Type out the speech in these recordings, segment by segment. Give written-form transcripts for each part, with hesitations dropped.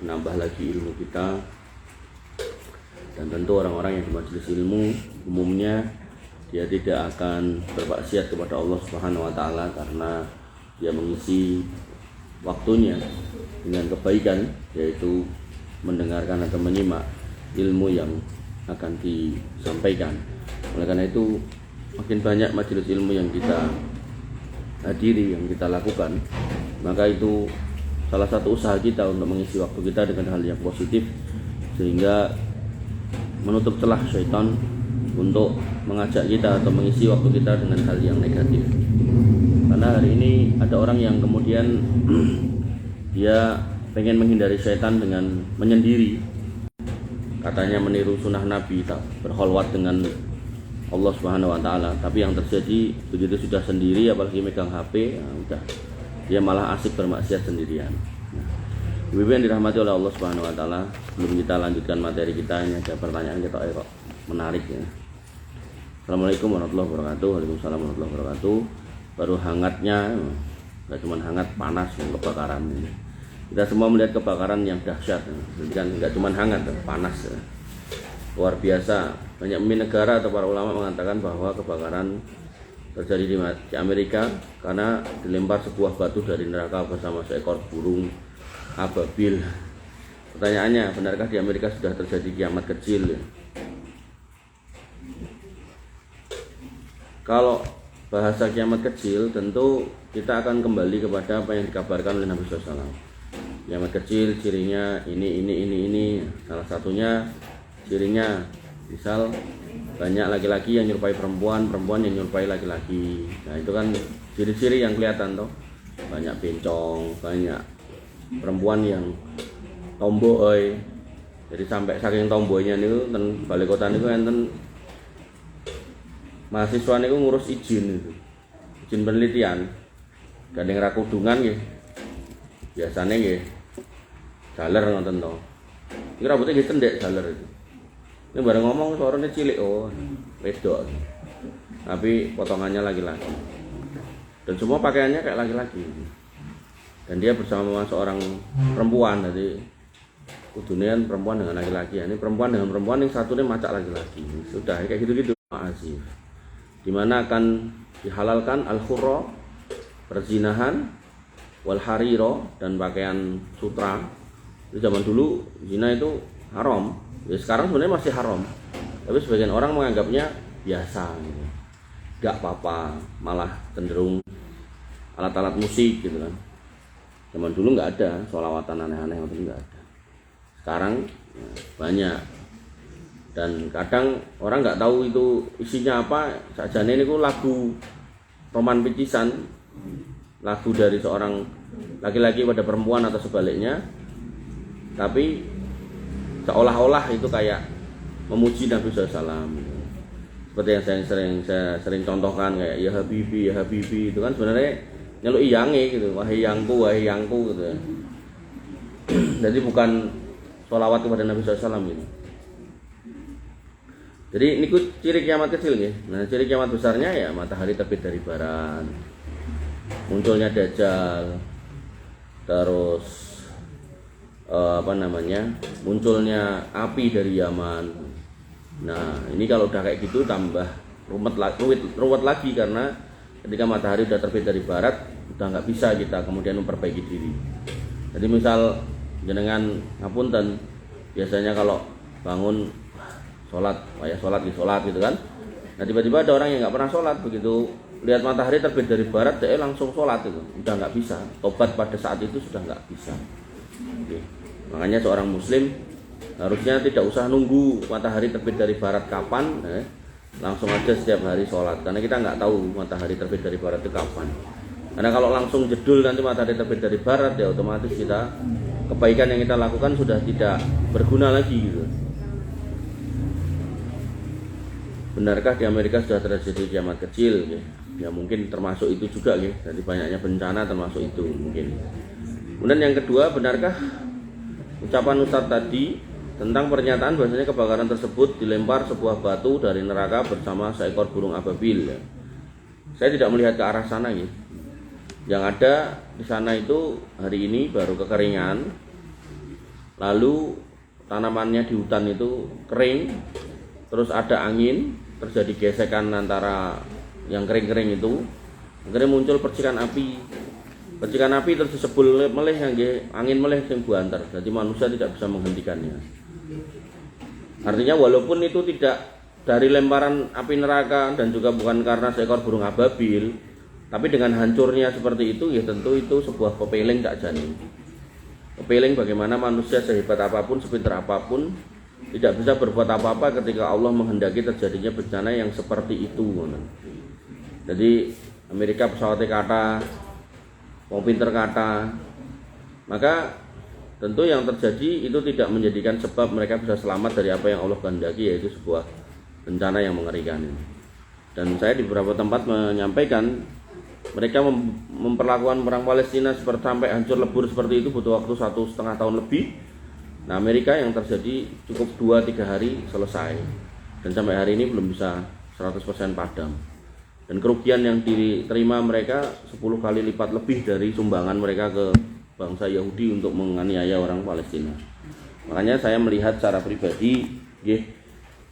menambah lagi ilmu kita. Dan tentu orang-orang yang di majelis ilmu umumnya dia tidak akan bermaksiat kepada Allah Subhanahu wa taala karena dia mengisi waktunya dengan kebaikan, yaitu mendengarkan atau menyimak ilmu yang akan disampaikan. Oleh karena itu makin banyak majelis ilmu yang kita hadiri, yang kita lakukan, maka itu salah satu usaha kita untuk mengisi waktu kita dengan hal yang positif, sehingga menutup celah syaitan untuk mengajak kita atau mengisi waktu kita dengan hal yang negatif. Karena hari ini ada orang yang kemudian dia pengen menghindari syaitan dengan menyendiri, katanya meniru sunnah Nabi, tak berkholwat dengan Allah Subhanahu wa taala. Tapi yang terjadi begitu sudah sendiri, apalagi megang HP, ya udah, dia malah asik bermaksiat sendirian. Ibu yang dirahmati oleh Allah Subhanahu wa taala, sebelum kita lanjutkan materi kita, ini ada pertanyaan kita kok menarik ya. Assalamualaikum warahmatullahi wabarakatuh. Waalaikumsalam warahmatullahi wabarakatuh. Baru hangatnya, enggak cuma hangat, panas yang kebakaran ini. Kita semua melihat kebakaran yang dahsyat, jadi kan enggak cuma hangat, panas ya. Luar biasa. Banyak pemimpin negara atau para ulama mengatakan bahwa kebakaran terjadi di Amerika karena dilempar sebuah batu dari neraka bersama seekor burung ababil. Pertanyaannya, benarkah di Amerika sudah terjadi kiamat kecil? Kalau bahasa kiamat kecil, tentu kita akan kembali kepada apa yang dikabarkan oleh Nabi SAW. Kiamat kecil cirinya ini. Salah satunya cirinya misal banyak laki-laki yang nyerupai perempuan, perempuan yang nyerupai laki-laki. Nah itu kan ciri-ciri yang kelihatan toh. Banyak bencong, banyak perempuan yang tomboy. Jadi sampai saking tomboynya niku ten balik kota niku enten mahasiswa niku ngurus izin itu. Izin penelitian. Gandeng ra kudungan nggih. Biasane nggih jaler ngoten to. Iki rambutnya nggih cendhek jaler itu. Ini bareng ngomong suaranya cilik, oh wedok. Tapi potongannya laki-laki. Dan semua pakaiannya kayak laki-laki. Dan dia bersama seorang perempuan, jadi kudunian perempuan dengan laki-laki. Ini perempuan dengan perempuan, yang satunya macak laki-laki. Sudah kayak gitu-gitu, asif. Dimana akan dihalalkan al-khurra, perzinahan, wal hariro, dan pakaian sutra. Di zaman dulu zina itu haram. Ya sekarang sebenarnya masih haram. Tapi sebagian orang menganggapnya biasa gitu. Gak apa-apa, malah cenderung alat-alat musik gitu kan. Zaman dulu nggak ada sholawatan aneh-aneh, itu nggak ada. Sekarang ya, banyak. Dan kadang orang nggak tahu itu isinya apa. Sajane ini lagu roman picisan, lagu dari seorang laki-laki pada perempuan atau sebaliknya. Tapi seolah-olah itu kayak memuji Nabi SAW. Seperti yang saya sering contohkan kayak ya Habibi itu kan sebenarnya nyeluk iyange gitu, wahai yangku gitu. Jadi bukan sholawat kepada Nabi SAW gitu. Jadi ini ciri kiamat kecil nih. Nah ciri kiamat besarnya ya matahari terbit dari barat, munculnya Dajjal, terus munculnya api dari Yaman. Nah ini kalau udah kayak gitu tambah ruwet lagi, karena ketika matahari udah terbit dari barat udah nggak bisa kita kemudian memperbaiki diri. Jadi misal jenengan ngapunten, biasanya kalau bangun sholat gitu kan. Nah tiba-tiba ada orang yang nggak pernah sholat, begitu lihat matahari terbit dari barat dia langsung sholat itu, udah nggak bisa. Tobat pada saat itu sudah nggak bisa. Oke. Makanya seorang muslim harusnya tidak usah nunggu matahari terbit dari barat kapan, langsung aja setiap hari sholat, karena kita nggak tahu matahari terbit dari barat itu kapan. Karena kalau langsung jedul nanti matahari terbit dari barat, ya otomatis kita kebaikan yang kita lakukan sudah tidak berguna lagi gitu. Benarkah di Amerika sudah terjadi kiamat kecil? Ya mungkin termasuk itu juga ya. Jadi banyaknya bencana termasuk itu mungkin. Kemudian yang kedua, benarkah ucapan Ustadz tadi tentang pernyataan bahwasanya kebakaran tersebut dilempar sebuah batu dari neraka bersama seekor burung ababil? Ya. Saya tidak melihat ke arah sana ya. Yang ada di sana itu hari ini baru kekeringan, lalu tanamannya di hutan itu kering, terus ada angin, terjadi gesekan antara yang kering-kering itu, akhirnya muncul percikan api. Percikan api terus disebul meleh angin meleh sing buanter. Jadi manusia tidak bisa menghentikannya. Artinya walaupun itu tidak dari lemparan api neraka dan juga bukan karena seekor burung ababil, tapi dengan hancurnya seperti itu, ya tentu itu sebuah kepeling tak jani. Kepeling bagaimana manusia sehebat apapun, sepintar apapun, tidak bisa berbuat apa-apa ketika Allah menghendaki terjadinya bencana yang seperti itu. Jadi Amerika pesawatnya kata, mau pinter kata, maka tentu yang terjadi itu tidak menjadikan sebab mereka bisa selamat dari apa yang Allah kehendaki, yaitu sebuah bencana yang mengerikan. Dan saya di beberapa tempat menyampaikan mereka memperlakukan perang Palestina seperti sampai hancur lebur seperti itu butuh waktu 1,5 tahun lebih. Nah, Amerika yang terjadi cukup 2-3 hari selesai, dan sampai hari ini belum bisa 100% padam. Dan kerugian yang diterima mereka 10 kali lipat lebih dari sumbangan mereka ke bangsa Yahudi untuk menganiaya orang Palestina. Makanya saya melihat secara pribadi,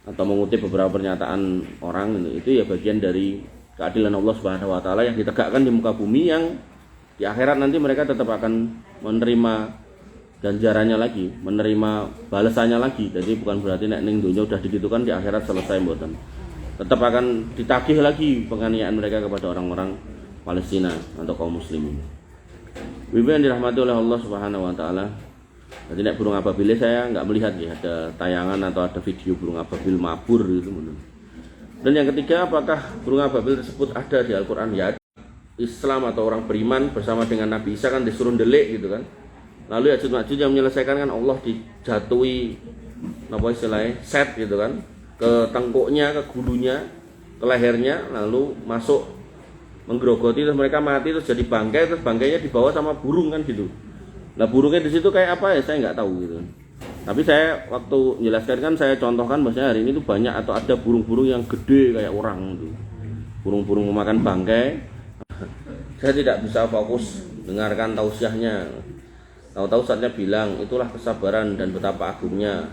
atau mengutip beberapa pernyataan orang itu ya bagian dari keadilan Allah Subhanahu wa taala yang ditegakkan di muka bumi, yang di akhirat nanti mereka tetap akan menerima ganjarannya lagi, menerima balasannya lagi. Jadi bukan berarti nek ning dunya udah digitukan di akhirat selesai, mboten. Tetap akan ditagih lagi penganiayaan mereka kepada orang-orang Palestina atau kaum muslimin. Ibu yang dirahmati oleh Allah Subhanahu wa taala. Jadi nek burung ababil saya nggak melihat ya ada tayangan atau ada video burung ababil mabur gitu. Dan yang ketiga, apakah burung ababil tersebut ada di Al-Qur'an? Ya, Islam atau orang beriman bersama dengan Nabi Isa kan disuruh delik gitu kan. Lalu Ya'juj Ma'juj yang menyelesaikan kan Allah dijatuhi apa istilahnya set gitu kan, ke tengkuknya, ke gulunya, ke lehernya, lalu masuk menggerogoti, terus mereka mati, terus jadi bangkai, terus bangkainya dibawa sama burung kan gitu. Nah burungnya di situ kayak apa ya saya nggak tahu gitu. Tapi saya waktu menjelaskan kan saya contohkan bahwasanya hari ini tuh banyak atau ada burung-burung yang gede kayak orang gitu. Burung-burung memakan bangkai. Saya tidak bisa fokus dengarkan tausiahnya. Tahu-tahu saatnya bilang itulah kesabaran dan betapa agungnya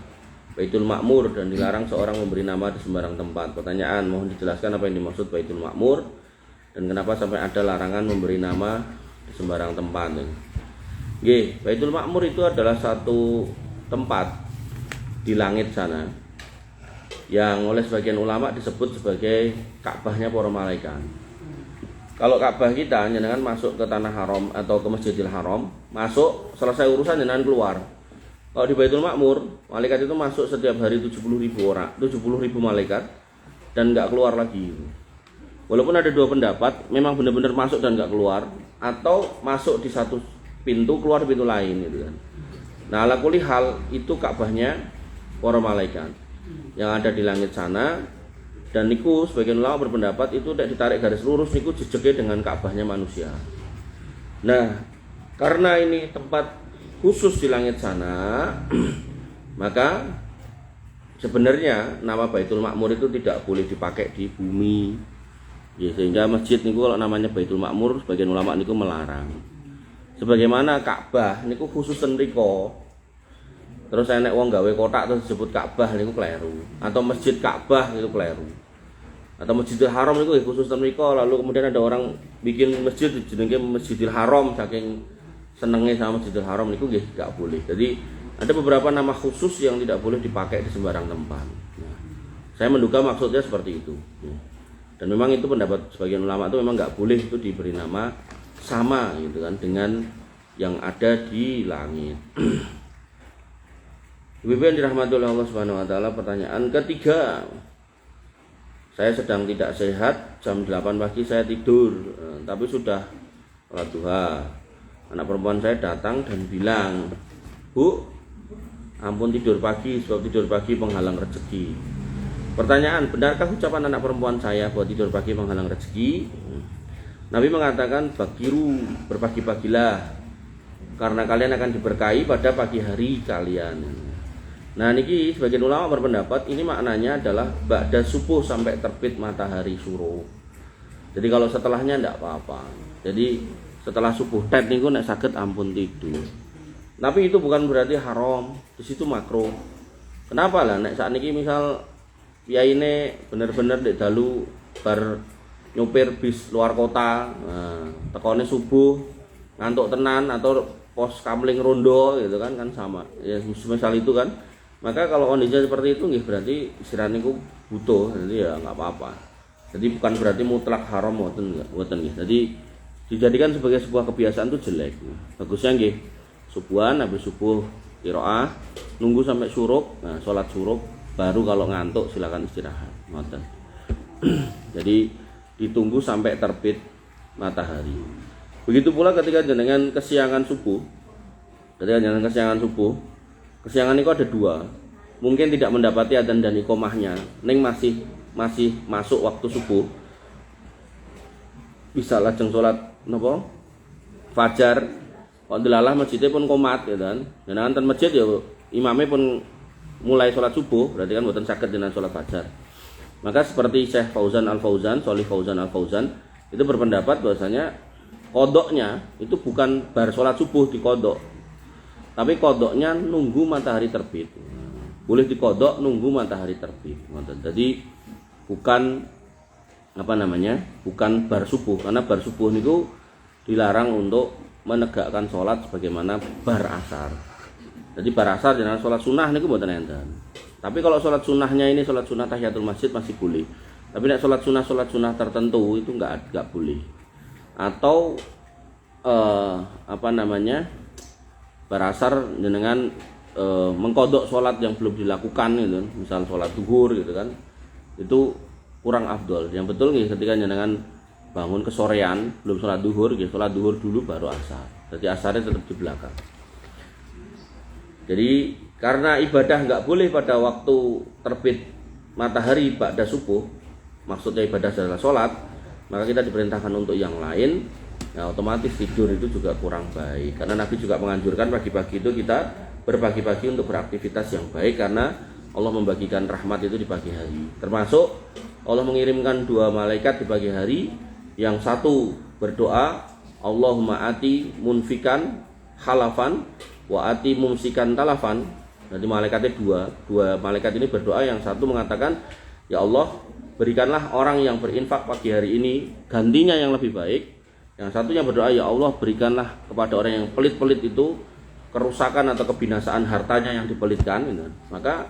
Baitul Ma'mur dan dilarang seorang memberi nama di sembarang tempat. Pertanyaan, mohon dijelaskan apa yang dimaksud Baitul Ma'mur dan kenapa sampai ada larangan memberi nama di sembarang tempat. Baitul Ma'mur itu adalah satu tempat di langit sana yang oleh sebagian ulama disebut sebagai Ka'bahnya para malaikat. Kalau Ka'bah kita jenengan masuk ke tanah haram atau ke Masjidil Haram, masuk selesai urusan jenengan keluar. Kalau di Baitul Ma'mur, malaikat itu masuk setiap hari 70.000 orang, 70.000 malaikat dan nggak keluar lagi. Walaupun ada dua pendapat, memang benar-benar masuk dan nggak keluar, atau masuk di satu pintu keluar pintu lain gitu kan. Nah, ala kulli hal itu Ka'bahnya para malaikat yang ada di langit sana. Dan niku sebagian ulama berpendapat itu tidak ditarik garis lurus, niku jejeke dengan Ka'bahnya manusia. Nah, karena ini tempat khusus di langit sana, maka sebenarnya nama Baitul Ma'mur itu tidak boleh dipakai di bumi. Ya, sehingga masjid niku kalau namanya Baitul Ma'mur sebagian ulama niku melarang. Sebagaimana Ka'bah niku khusus ten mriko. Terus enek wong gawe kotak terus disebut Ka'bah niku kleru, atau Masjid Ka'bah niku kleru. Atau Masjidil Haram niku khusus ten mriko, lalu kemudian ada orang bikin masjid jenenge Masjidil Haram saking senenge sama Masjidil Haram niku nggih gak boleh. Jadi ada beberapa nama khusus yang tidak boleh dipakai di sembarang tempat. Nah, saya menduga maksudnya seperti itu. Dan memang itu pendapat sebagian ulama itu memang nggak boleh itu diberi nama sama gitu kan dengan yang ada di langit. Ibu yang dirahmati oleh Allah Subhanahu wa taala, pertanyaan ketiga. Saya sedang tidak sehat, jam 8 pagi saya tidur, tapi sudah sholat duha. Anak perempuan saya datang dan bilang, "Bu, ampun tidur pagi, sebab tidur pagi penghalang rezeki." Pertanyaan, benarkah ucapan anak perempuan saya bahwa tidur pagi penghalang rezeki? Nabi mengatakan, "Bakiru, berpagi-pagilah, karena kalian akan diberkahi pada pagi hari kalian." Nah niki sebagian ulama berpendapat ini maknanya adalah ba'da subuh sampai terbit matahari suruh. Jadi kalau setelahnya tidak apa-apa. Jadi setelah subuh tet niku nek saged ampun tidur. Tapi itu bukan berarti haram, di situ makruh. Kenapa lah nek saat ini misal piyaine bener-bener ndek dalu bar nyopir bis luar kota, nah, tekone subuh ngantuk tenan atau pos kamling rondo gitu kan sama. Ya misal itu kan. Maka kalau kondisi seperti itu nggih berarti istirahat niku butuh, jadi ya nggak apa-apa. Jadi bukan berarti mutlak haram mboten nggih. Jadi dijadikan sebagai sebuah kebiasaan itu jelek. Bagusnya nggih subuhan habis subuh qiraah nunggu sampai syuruk, nah salat syuruk baru kalau ngantuk silakan istirahat. Ngoten. Jadi ditunggu sampai terbit matahari. Begitu pula ketika jenengan kesiangan subuh. Ketika jenengan kesiangan subuh, kesiangan itu ada dua. Mungkin tidak mendapati adzan dan iqomahnya, ning masih masuk waktu subuh. Bisa lajeng salat napa? Fajar. Kok delalah masjidnya pun komat ya kan. Jenengan ten masjid ya imamnya pun mulai salat subuh, berarti kan mboten saged jenengan salat fajar. Maka seperti Syekh Fauzan Al-Fauzan, Shalih Fauzan Al-Fauzan itu berpendapat bahwasanya kodoknya itu bukan bar salat subuh dikodok, tapi kodoknya nunggu matahari terbit. Boleh dikodok nunggu matahari terbit. Jadi bukan bukan bar subuh, karena bar subuh niku dilarang untuk menegakkan sholat sebagaimana bar asar. Jadi bar asar jangan sholat sunnah niku mboten enten. Tapi kalau sholat sunnahnya ini sholat sunnah tahiyatul masjid masih boleh. Tapi nek sholat sunnah tertentu itu enggak boleh. Atau bar asar jenengan mengkodok sholat yang belum dilakukan gitu, misal sholat zuhur gitu kan, itu kurang afdol. Yang betul nih ketika jenengan bangun kesorean belum sholat zuhur, gitu, sholat zuhur dulu baru asar. Jadi asarnya tetap di belakang. Jadi karena ibadah nggak boleh pada waktu terbit matahari ba'da subuh, maksudnya ibadah adalah sholat, maka kita diperintahkan untuk yang lain. Nah, otomatis tidur itu juga kurang baik. Karena Nabi juga menganjurkan pagi-pagi itu kita berbagi-bagi untuk beraktivitas yang baik, karena Allah membagikan rahmat itu di pagi hari. Termasuk Allah mengirimkan 2 malaikat di pagi hari, yang satu berdoa, Allahumma ati munfikan halafan wa ati mumsikan talafan. Jadi malaikatnya dua malaikat ini berdoa, yang satu mengatakan, ya Allah berikanlah orang yang berinfak pagi hari ini gantinya yang lebih baik. Yang satunya berdoa, ya Allah berikanlah kepada orang yang pelit-pelit itu kerusakan atau kebinasaan hartanya yang dipelitkan gitu. Maka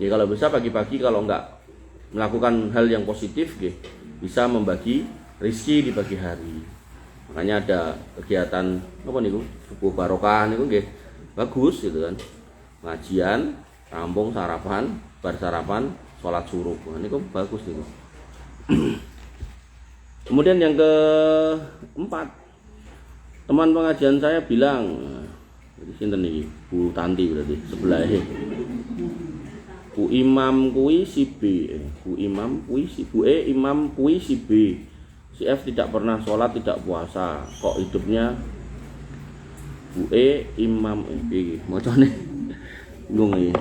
ya kalau bisa pagi-pagi kalau enggak melakukan hal yang positif bisa membagi rezeki di pagi hari. Makanya ada kegiatan apa niku subuh barokah niku nggih bagus gitu kan. Ngajian, rampung sarapan, bar sarapan, sholat suruh. Nah, niku bagus niku. Kemudian yang keempat, teman pengajian saya bilang, jadi sinten niki? Bu Tanti berarti sebelahnya. Bu Imam kuwi si B, Bu Imam kuwi si Bu Imam kuwi si B. Si F tidak pernah sholat, tidak puasa, kok hidupnya Bu Imam B macane bingung iki.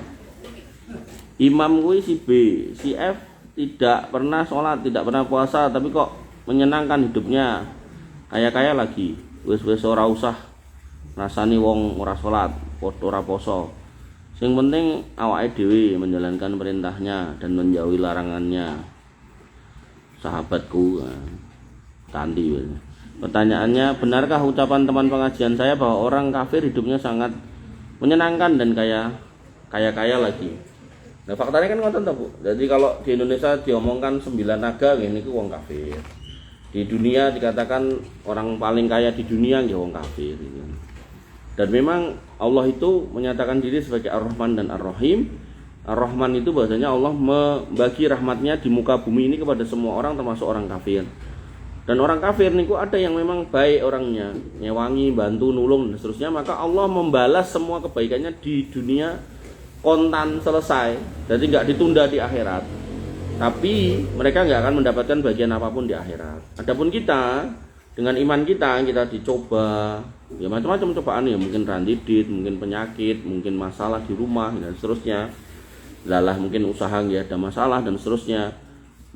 Imam kuwi si B, si F tidak pernah sholat, tidak pernah puasa, tapi kok menyenangkan hidupnya, kaya-kaya lagi. Wis ora usah rasani wong ora sholat, ora poso. Yang penting awake dhewe menjalankan perintahnya dan menjauhi larangannya. Sahabatku Tanti. Pertanyaannya, benarkah ucapan teman pengajian saya bahwa orang kafir hidupnya sangat menyenangkan dan kaya lagi? Nah, faktanya kan ngoten ta, Bu. Jadi kalau di Indonesia diomongkan 9 naga ngene iku wong kafir. Di dunia dikatakan orang paling kaya di dunia nggih wong kafir gitu. Dan memang Allah itu menyatakan diri sebagai Ar-Rahman dan Ar-Rahim. Ar-Rahman itu bahasanya Allah membagi rahmatnya di muka bumi ini kepada semua orang termasuk orang kafir. Dan orang kafir niku ada yang memang baik orangnya, nyewangi, bantu, nulung dan seterusnya, maka Allah membalas semua kebaikannya di dunia kontan selesai. Jadi nggak ditunda di akhirat. Tapi mereka nggak akan mendapatkan bagian apapun di akhirat. Adapun kita dengan iman kita dicoba ya macam-macam cobaan ya, mungkin randidit, mungkin penyakit, mungkin masalah di rumah dan seterusnya. Lalah mungkin usaha nggih ada masalah dan seterusnya.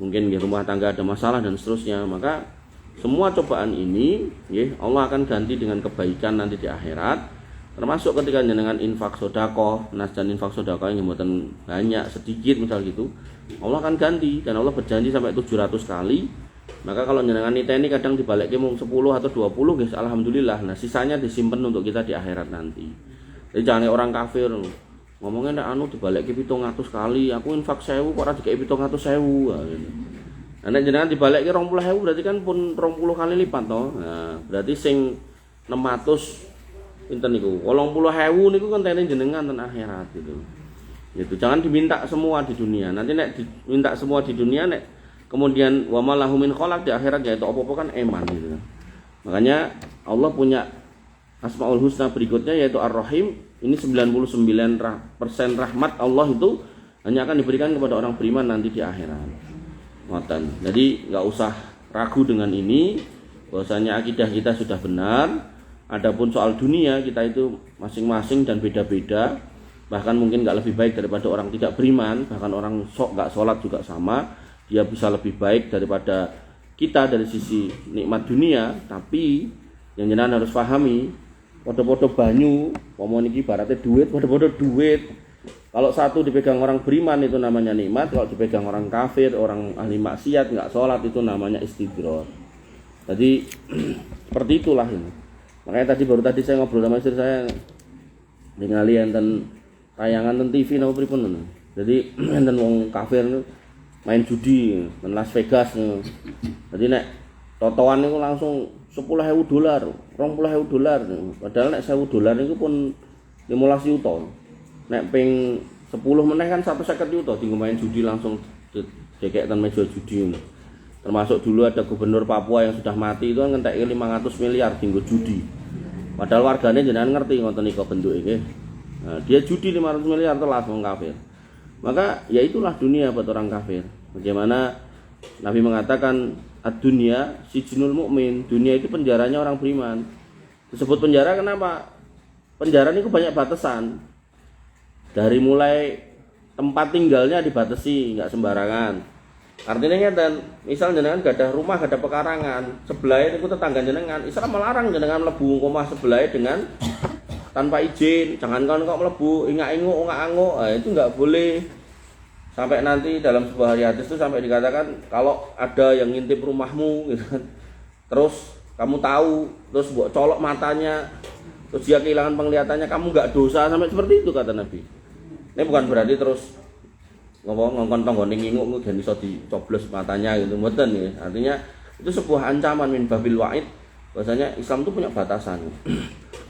Mungkin di rumah tangga ada masalah dan seterusnya. Maka semua cobaan ini Allah akan ganti dengan kebaikan nanti di akhirat. Termasuk ketika jenengan infak sedekah, dan infak sedekah yang mboten banyak, sedikit misal gitu, Allah akan ganti, dan Allah berjanji sampai 700 kali. Maka kalau jenengan niteni kadang dibalikke mung 10 atau 20 guys, alhamdulillah. Nah, sisanya disimpan untuk kita di akhirat nanti. Jadi jangan orang kafir ngomongnya nek anu dibalikke 700 kali, aku infak 1000 kok ora dikeki 700.000. Nah, nek jenengan dibalikke 20.000 berarti kan pun 20 kali lipat toh. Nah, berarti sing 600 pinten niku 80.000 niku kontene jenengan ten akhirat gitu. Gitu. Jangan diminta semua di dunia. Nanti nek diminta semua di dunia nek kemudian wa malahu min khalaq di akhirat ya itu apa-apa kan eman gitu. Makanya Allah punya Asmaul Husna berikutnya yaitu Ar-Rahim. Ini 99% rahmat Allah itu hanya akan diberikan kepada orang beriman nanti di akhirat. Ngoten. Jadi enggak usah ragu dengan ini bahwasanya akidah kita sudah benar. Adapun soal dunia kita itu masing-masing dan beda-beda, bahkan mungkin nggak lebih baik daripada orang tidak beriman, bahkan orang nggak sholat juga sama, dia bisa lebih baik daripada kita dari sisi nikmat dunia. Tapi yang jenengan harus pahami, podo-podo banyu, pomon iki ibaratnya duit, podo-podo duit. Kalau satu dipegang orang beriman itu namanya nikmat, kalau dipegang orang kafir, orang ahli maksiat nggak sholat itu namanya istidror. Jadi seperti itulah ini. Makanya baru tadi saya ngobrol sama istri saya ningali enten tayangan ten TV napa pripun. Jadi enten wong kafir main judi ten Las Vegas. Jadi nek totoan niku langsung $10.000, $20.000. Padahal nek $1.000 niku pun 15 juta. Nek ping 10 meneh kan 150 juta tinggal main judi langsung dekek ten meja judi. Termasuk dulu ada gubernur Papua yang sudah mati itu kan ngentek 500 miliar tinggal judi. Padahal warganya jenengan ngerti ngoten nika bentuke. Nah, dia judi 500 miliar telas wong kafir. Maka ya itulah dunia buat orang kafir. Bagaimana Nabi mengatakan ad-dunya sijnul mukmin, dunia itu penjaranya orang beriman. Disebut penjara kenapa? Penjara itu banyak batasan. Dari mulai tempat tinggalnya dibatasi, enggak sembarangan. Artinya ngeten, misal jenengan gadah rumah, gadah pekarangan, sebelah itu tetangga jenengan, Islam melarang jenengan mlebu omah sebelah dengan tanpa izin. Jangan kok mlebu ingak-inguk, ongak-anguk. Nah, itu enggak boleh. Sampai nanti dalam sebuah hadis itu sampai dikatakan kalau ada yang ngintip rumahmu gitu kan. Terus kamu tahu, terus mbok colok matanya, terus dia kehilangan penglihatannya, kamu enggak dosa, sampai seperti itu kata Nabi. Ini bukan berarti terus ngongkon tonggone nginguk dan iso dicoblos matanya gitu, mboten ya. Artinya itu sebuah ancaman min babil wa'id, bahwasanya Islam itu punya batasan.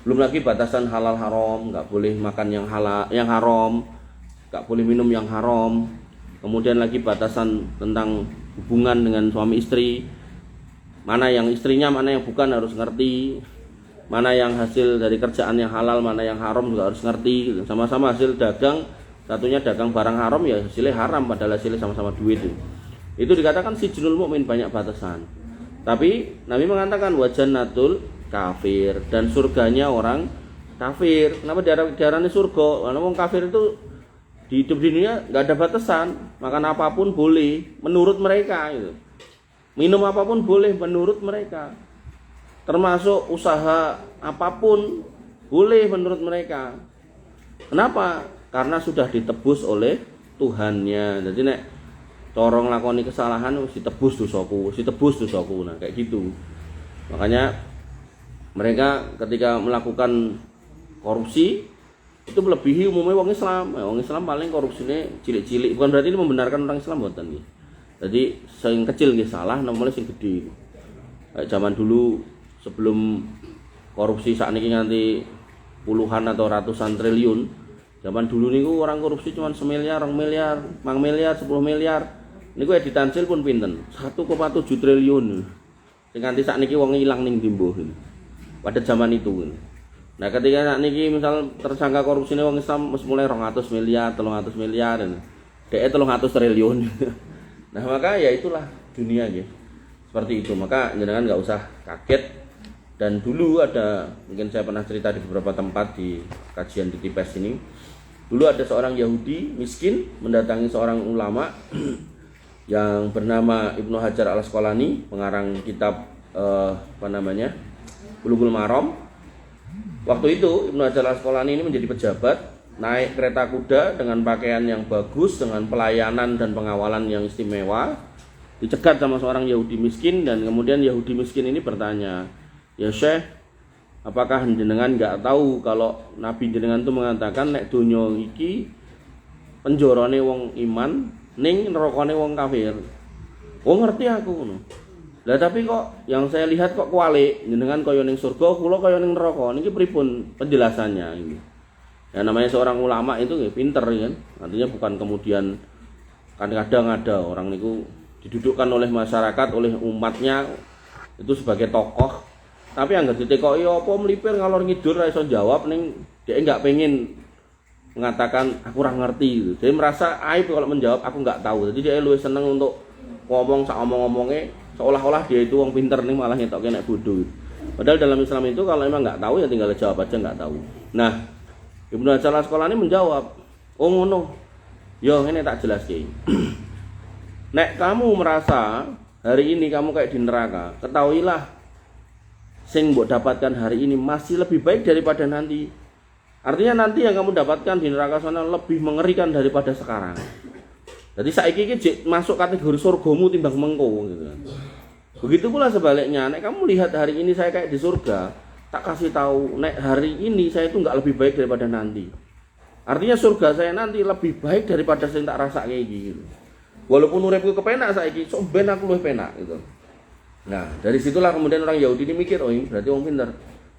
Belum lagi batasan halal haram, enggak boleh makan yang halal yang haram, enggak boleh minum yang haram. Kemudian lagi batasan tentang hubungan dengan suami istri. Mana yang istrinya, mana yang bukan harus ngerti. Mana yang hasil dari kerjaan yang halal, mana yang haram juga harus ngerti gitu. Sama-sama hasil dagang, satunya dagang barang haram ya hasilnya haram padahal hasilnya sama-sama duit itu dikatakan sijnul mukmin, banyak batasan. Tapi Nabi mengatakan wajannatul kafir, dan surganya orang kafir. Kenapa diarani surga? Karena orang kafir itu di hidup di dunia nggak ada batasan, makan apapun boleh menurut mereka gitu. Minum apapun boleh menurut mereka, termasuk usaha apapun boleh menurut mereka. Kenapa? Karena sudah ditebus oleh Tuhannya. Jadi nek corong lakoni kesalahan ditebus dosaku, Nah, kayak gitu. Makanya mereka ketika melakukan korupsi itu melebihi umumnya wong Islam. Wong Islam paling korupsinya cilik-cilik. Bukan berarti ini membenarkan orang Islam mboten nggih. Jadi sing kecil nggih salah, namanya sing gede. Kayak zaman dulu sebelum korupsi sakniki nganti puluhan atau ratusan triliun. Zaman dulu niku orang korupsi cuma 1 miliar, 2 miliar, 5 miliar, 10 miliar. Niku editan sil pun pinten? 1,7 triliun. Sing nganti sakniki wong ilang ning timbo. Pada zaman itu. Nah, ketika sakniki misal tersangka korupsine wong Islam wis mulai 200 miliar, 300 miliar. Dhek 300 triliun. Nah, maka ya itulah dunia nggih. Seperti itu. Maka jenengan enggak usah kaget. Dan dulu ada, mungkin saya pernah cerita di beberapa tempat di kajian di TPS ini. Dulu ada seorang Yahudi miskin mendatangi seorang ulama yang bernama Ibnu Hajar Al-Asqalani, pengarang kitab Bulughul Maram. Waktu itu Ibnu Hajar Al-Asqalani ini menjadi pejabat, naik kereta kuda dengan pakaian yang bagus, dengan pelayanan dan pengawalan yang istimewa. Dicegat sama seorang Yahudi miskin, dan kemudian Yahudi miskin ini bertanya, "Ya Syekh, apakah jenengan nggak tahu kalau Nabi jenengan itu mengatakan nek donya iki penjorone wong iman, ning nerakane wong kafir?" "Oh, ngerti aku ngono." "Lah tapi kok yang saya lihat kok kualik, jenengan kaya ning surga, kula kaya ning neraka. Niki pripun penjelasannya ini?" Ya namanya seorang ulama itu ya pinter kan. Artinya bukan kemudian kadang-kadang ada orang niku didudukkan oleh masyarakat, oleh umatnya itu sebagai tokoh, tapi anggap ditekoki apa melipir ngalor ngidul ra iso jawab, ning dia enggak pengen mengatakan aku ora ngerti gitu. Dia merasa aib kalau menjawab aku enggak tahu. Jadi dia lebih seneng untuk ngomong sak omong-omongnya seolah-olah dia itu wong pinter nih, malah ngetokke nek bodoh. Padahal dalam Islam itu kalau emang enggak tahu ya tinggal jawab aja enggak tahu. Nah, Ibnu Hajar Al-Asqalani menjawab, "Oh ngono. Yo ngene tak jelaske. Nek kamu merasa hari ini kamu kayak di neraka, ketahuilah sing mbok dapatkan hari ini masih lebih baik daripada nanti. Artinya nanti yang kamu dapatkan di neraka sana lebih mengerikan daripada sekarang. Jadi saiki iki masuk kategori surgamu timbang mengko gitu. Begitu pula sebaliknya, nek kamu lihat hari ini saya kayak di surga, tak kasih tahu nek hari ini saya itu enggak lebih baik daripada nanti. Artinya surga saya nanti lebih baik daripada sing tak rasa kayak gitu. Walaupun uripku kepenak saiki, sok ben aku luwih penak gitu." Nah, dari situlah kemudian orang Yahudi ini mikir, oh ini berarti orang pintar,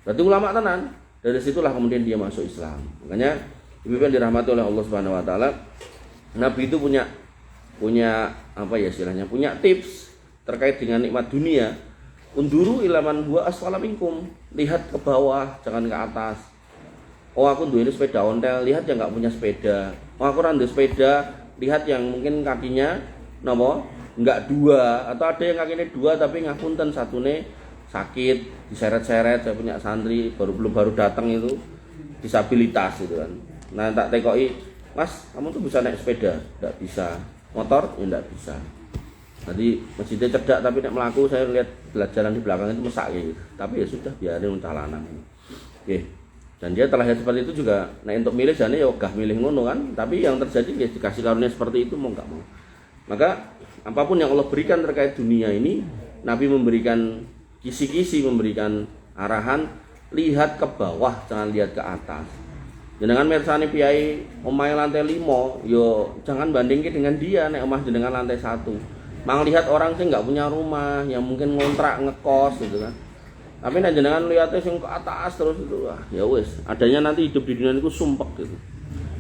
berarti ulama tenan. Dari situlah kemudian dia masuk Islam. Makanya ibu yang dirahmati oleh Allah Subhanahu Wa Taala, Nabi itu punya apa ya istilahnya, punya tips terkait dengan nikmat dunia. Unduru ilaman huwa asfala minkum, lihat ke bawah, jangan ke atas. Oh aku duwe sepeda ontel, lihat yang nggak punya sepeda. Oh aku randu sepeda, lihat yang mungkin kakinya napa enggak dua, atau ada yang kakinya dua tapi ngapunten satune sakit, diseret-seret. Saya punya santri baru datang itu disabilitas gitu kan. Nah tak tekoki, "Mas, kamu tuh bisa naik sepeda?" "Enggak bisa." "Motor?" "Ya enggak bisa." Jadi masjidnya cedak tapi nek melaku saya lihat jalan di belakang itu mesak gitu. Tapi ya sudah, biarin mencalanan. Oke. Dan dia terlihat seperti itu juga. Nah untuk milih jane ya ogah milih ngono kan. Tapi yang terjadi ya dikasih karunia seperti itu mau enggak mau. Maka apapun yang Allah berikan terkait dunia ini, Nabi memberikan kisi-kisi, memberikan arahan, lihat ke bawah, jangan lihat ke atas. Jenengan mirsani piyai omahe lantai 5, yo jangan bandingke dengan dia nek omah jenengan lantai 1. Mang lihat orang sing enggak punya rumah, yang mungkin ngontrak ngekos gitu kan. Tapi nek jenengan lihatnya sing ke atas terus itu, ya wis, adanya nanti hidup di dunia itu sumpek gitu.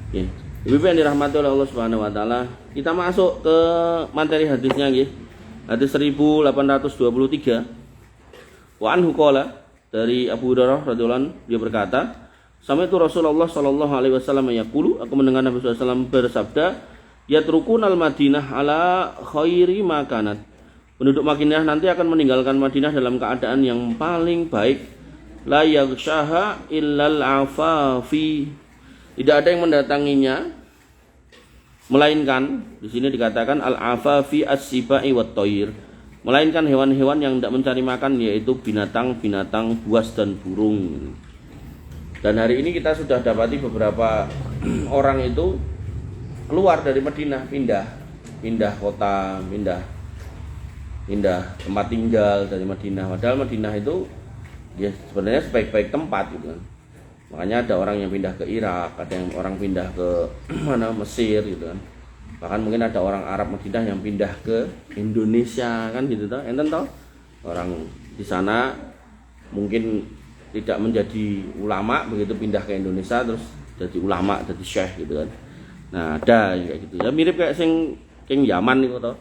Oke. Ibu yang dirahmati oleh Allah Subhanahu Wa Taala, kita masuk ke materi hadisnya nggih. Hadis 1823. Wa anhu qala, dari Abu Hurairah radhiyallahu anhu, dia berkata, "Sami'tu Rasulullah sallallahu alaihi wasallam yaqulu," aku mendengar Nabi sallallahu alaihi wasallam bersabda, "Yatrukunal Madinah ala khairi makanat." Penduduk Madinah nanti akan meninggalkan Madinah dalam keadaan yang paling baik. La yaghshaha illal afafi. Tidak ada yang mendatanginya melainkan, di sini dikatakan al-afafi as-sibai wat thair, melainkan hewan-hewan yang tidak mencari makan, yaitu binatang-binatang buas dan burung. Dan hari ini kita sudah dapati beberapa orang itu keluar dari Madinah, pindah kota, pindah tempat tinggal dari Madinah. Padahal Madinah itu ya sebenarnya sebaik-baik tempat gitu kan. Makanya ada orang yang pindah ke Irak, ada yang orang pindah ke Mesir gitu kan. Bahkan mungkin ada orang Arab Madinah yang pindah ke Indonesia kan gitu toh. Enten toh orang di sana mungkin tidak menjadi ulama, begitu pindah ke Indonesia terus jadi ulama, jadi syekh gitu kan. Nah, ada yang kayak gitu. Ya mirip kayak sing Yaman niku toh.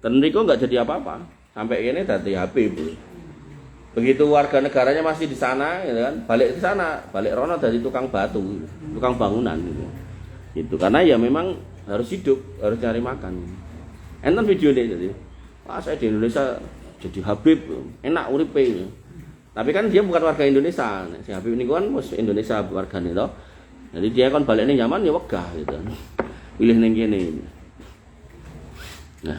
Dan mereka nggak jadi apa-apa sampai ini dari Habib. Begitu warga negaranya masih di sana, gitu kan, balik ke sana, balik rono dari tukang batu, tukang bangunan gitu. Gitu karena ya memang harus hidup, harus cari makan. Enten video ini jadi, wah saya di Indonesia jadi Habib, enak uripe. Tapi kan dia bukan warga Indonesia, si Habib ini kan Indonesia wargane toh. Jadi dia kan balik ning Yaman ya wegah gitu. Pilih ning kene. Nah,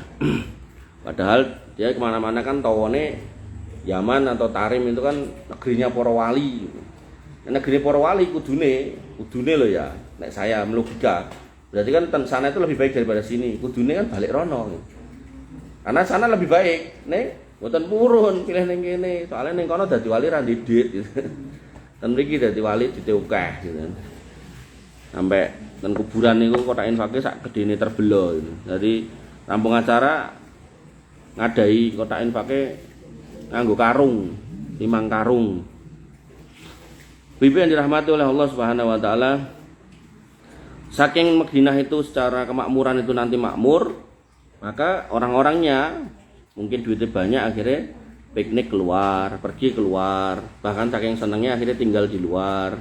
padahal dia kemana-mana kan tawone Yaman atau Tarim itu kan negerinya para wali gitu. negeri para wali kudune lho ya. Nek saya melogika, berarti kan sana itu lebih baik daripada sini. Kudune kan balik rono. Karena sana lebih baik. Nek mboten purun pilih ning kene. Soale ning kono dadi wali ra ndidit gitu. Ten mriki dadi wali diteukeh gitu. Sampai ten kuburan niku kotak infake sak gedene terbelo gitu. Jadi rampung acara ngadai kotak infake nganggo karung, 5 karung. Bibi yang dirahmati oleh Allah Subhanahu wa taala, saking Madinah itu secara kemakmuran itu nanti makmur, maka orang-orangnya mungkin duitnya banyak akhirnya piknik keluar, pergi keluar, bahkan saking senangnya akhirnya tinggal di luar.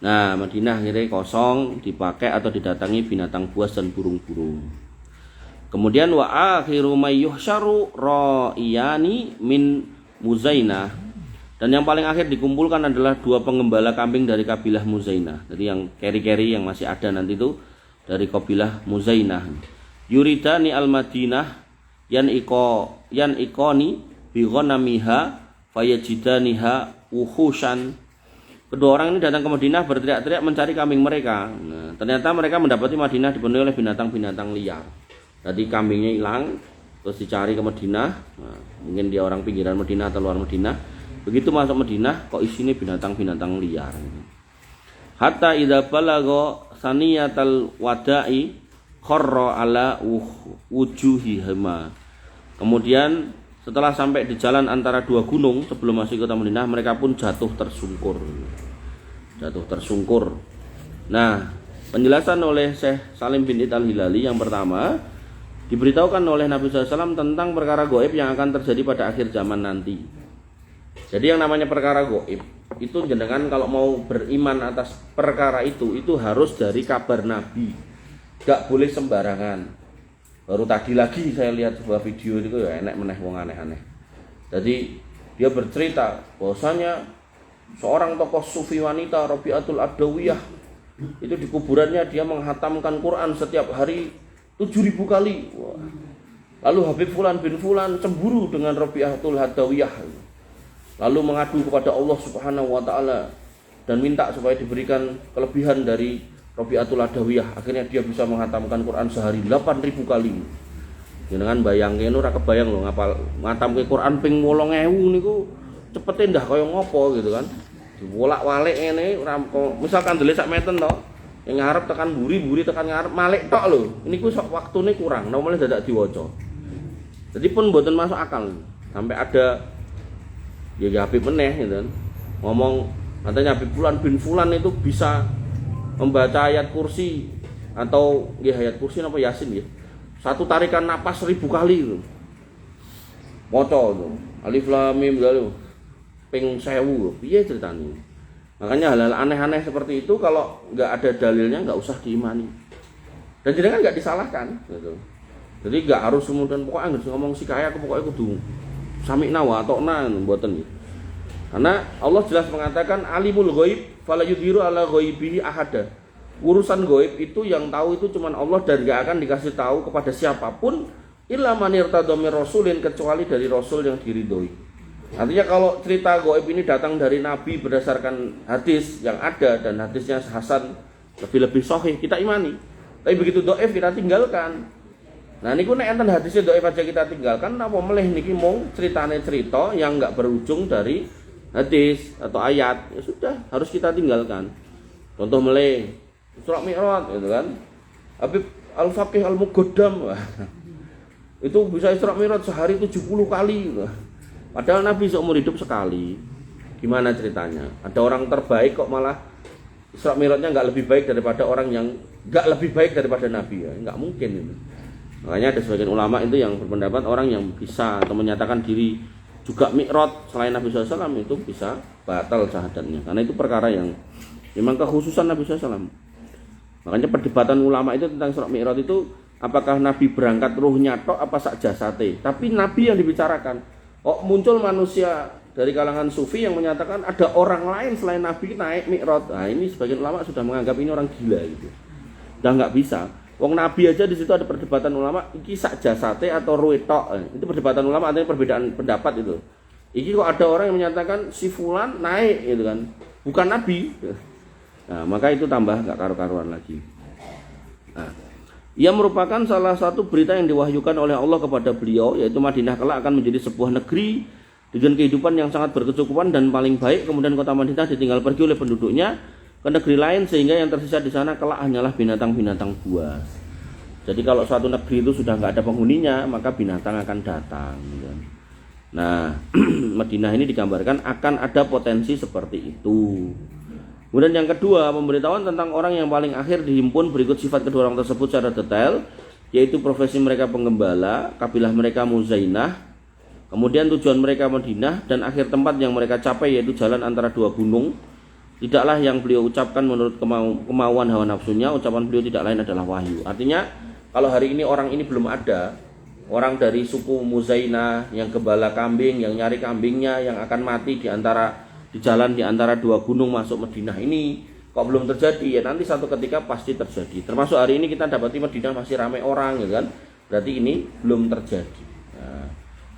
Nah, Madinah akhirnya kosong, dipakai atau didatangi binatang buas dan burung-burung. Kemudian wa akhiru may yuhsyaru ra'iyani min Muzainah. Dan yang paling akhir dikumpulkan adalah 2 pengembala kambing dari kabilah Muzainah. Jadi yang keri-keri yang masih ada nanti itu dari kabilah Muzainah. Yuridani al-Madinah yan ikoni bi ghanamiha fayajidaniha uhushan. Kedua orang ini datang ke Madinah berteriak-teriak mencari kambing mereka. Nah, ternyata mereka mendapati Madinah dipenuhi oleh binatang-binatang liar. Jadi kambingnya hilang, terus dicari ke Madinah. Nah, mungkin dia orang pinggiran Madinah atau luar Madinah. Begitu masuk Madinah, kok isinya binatang-binatang liar. Hatta idza balagha saniyatal wada'i kharra ala wujuhihima. Kemudian setelah sampai di jalan antara 2 gunung sebelum masuk ke kota Madinah, mereka pun jatuh tersungkur. Nah, penjelasan oleh Syekh Salim bin Id al-Hilali yang pertama, diberitahukan oleh Nabi SAW tentang perkara gaib yang akan terjadi pada akhir zaman nanti. Jadi yang namanya perkara gaib itu jenengan kalau mau beriman atas perkara itu harus dari kabar Nabi. Gak boleh sembarangan. Baru tadi lagi saya lihat sebuah video itu ya enek meneh wong aneh-aneh. Jadi dia bercerita bahwasanya seorang tokoh sufi wanita Rabi'atul Adawiyah itu di kuburannya dia menghatamkan Quran setiap hari 7.000 kali. Wah. Lalu Habib Fulan bin Fulan cemburu dengan Rabi'atul Adawiyah. Lalu mengadu kepada Allah Subhanahu wa taala dan minta supaya diberikan kelebihan dari Rabi'atul Adawiyah. Akhirnya dia bisa menghatamkan Quran sehari 8.000 kali. Jenengan bayangke ora kebayang lho ngapal ngatamke Quran ping 8.000 niku cepete ndah kaya ngopo gitu kan. Diwolak-walik ngene ora misalkan dhewe sak meten to. Yang ngarep tekan buri tekan ngarep malik tok lho. Niku waktune kurang, nomale dadak diwaca. Jadi pun mboten masuk akal. Sampai ada ya Habib meneh gitu kan. Ngomong katanya Habib Fulan bin Fulan itu bisa membaca ayat kursi atau ya ayat kursi apa Yasin ya. Satu tarikan napas 1.000 kali gitu. Maca itu. Alif Lam Mim lalu ping 1000. Piye ceritanya? Makanya hal-hal aneh-aneh seperti itu kalau enggak ada dalilnya enggak usah diimani. Dan jenengan enggak disalahkan gitu. Jadi enggak harus kemudian pokoknya harus ngomong si kaya pokoknya kudu sami'na wa ata'na mboten. Karena Allah jelas mengatakan alimul ghaib fala yudhiru ala ghaibihi ahada. Urusan gaib itu yang tahu itu cuma Allah dan enggak akan dikasih tahu kepada siapapun illa man irtada mir rasulin kecuali dari rasul yang diridhoi. Artinya kalau cerita gaib ini datang dari nabi berdasarkan hadis yang ada dan hadisnya hasan lebih sahih kita imani. Tapi begitu dhaif kita tinggalkan. Nah niku nek enten hadisnya dhaif aja kita tinggalkan apa meleh niki mung cerita yang enggak berujung dari hadis atau ayat. Ya sudah, harus kita tinggalkan. Contoh meleh Isra Mi'raj gitu kan. Habib Al-Faqih Al-Muqaddam. Itu bisa Isra Mi'raj sehari 70 kali. Padahal Nabi seumur hidup sekali. Gimana ceritanya? Ada orang terbaik kok malah Isra Mi'rajnya enggak lebih baik daripada orang yang enggak lebih baik daripada Nabi ya. Enggak mungkin itu. Makanya ada sebagian ulama itu yang berpendapat orang yang bisa atau menyatakan diri juga mi'raj selain Nabi SAW itu bisa batal syahadatnya. Karena itu perkara yang memang kekhususan Nabi SAW. Makanya perdebatan ulama itu tentang Isra Mi'raj itu apakah Nabi berangkat ruhnya tok apa sak jasate. Tapi Nabi yang dibicarakan. Oh muncul manusia dari kalangan sufi yang menyatakan ada orang lain selain Nabi naik mi'raj. Nah ini sebagian ulama sudah menganggap ini orang gila gitu. Udah nggak bisa. Wong Nabi aja di situ ada perdebatan ulama, iki sak jasate atau ruwe tok. Itu perdebatan ulama, artinya perbedaan pendapat itu. Iki kok ada orang yang menyatakan si fulan naik gitu kan. bukan nabi. Nah, maka itu tambah nggak karu-karuan lagi. Nah, ia merupakan salah satu berita yang diwahyukan oleh Allah kepada beliau, yaitu Madinah kelak akan menjadi sebuah negeri dengan kehidupan yang sangat berkecukupan dan paling baik. Kemudian kota Madinah ditinggal pergi oleh penduduknya ke negeri lain, sehingga yang tersisa di sana kelak hanyalah binatang-binatang buas. Jadi kalau suatu negeri itu sudah nggak ada penghuninya, maka binatang akan datang. Nah, Madinah ini digambarkan akan ada potensi seperti itu. Kemudian yang kedua, pemberitahuan tentang orang yang paling akhir dihimpun. Berikut sifat kedua orang tersebut secara detail, yaitu profesi mereka penggembala, kabilah mereka Muzainah, kemudian tujuan mereka Madinah, dan akhir tempat yang mereka capai yaitu jalan antara dua gunung. Tidaklah yang beliau ucapkan menurut kemauan hawa nafsunya, ucapan beliau tidak lain adalah wahyu. Artinya kalau hari ini orang ini belum ada, orang dari suku Muzainah yang gembala kambing, yang nyari kambingnya, yang akan mati di jalan di antara dua gunung masuk Madinah ini, kok belum terjadi, ya nanti satu ketika pasti terjadi. Termasuk hari ini kita dapati Madinah masih ramai orang, ya kan? Berarti ini belum terjadi. Nah,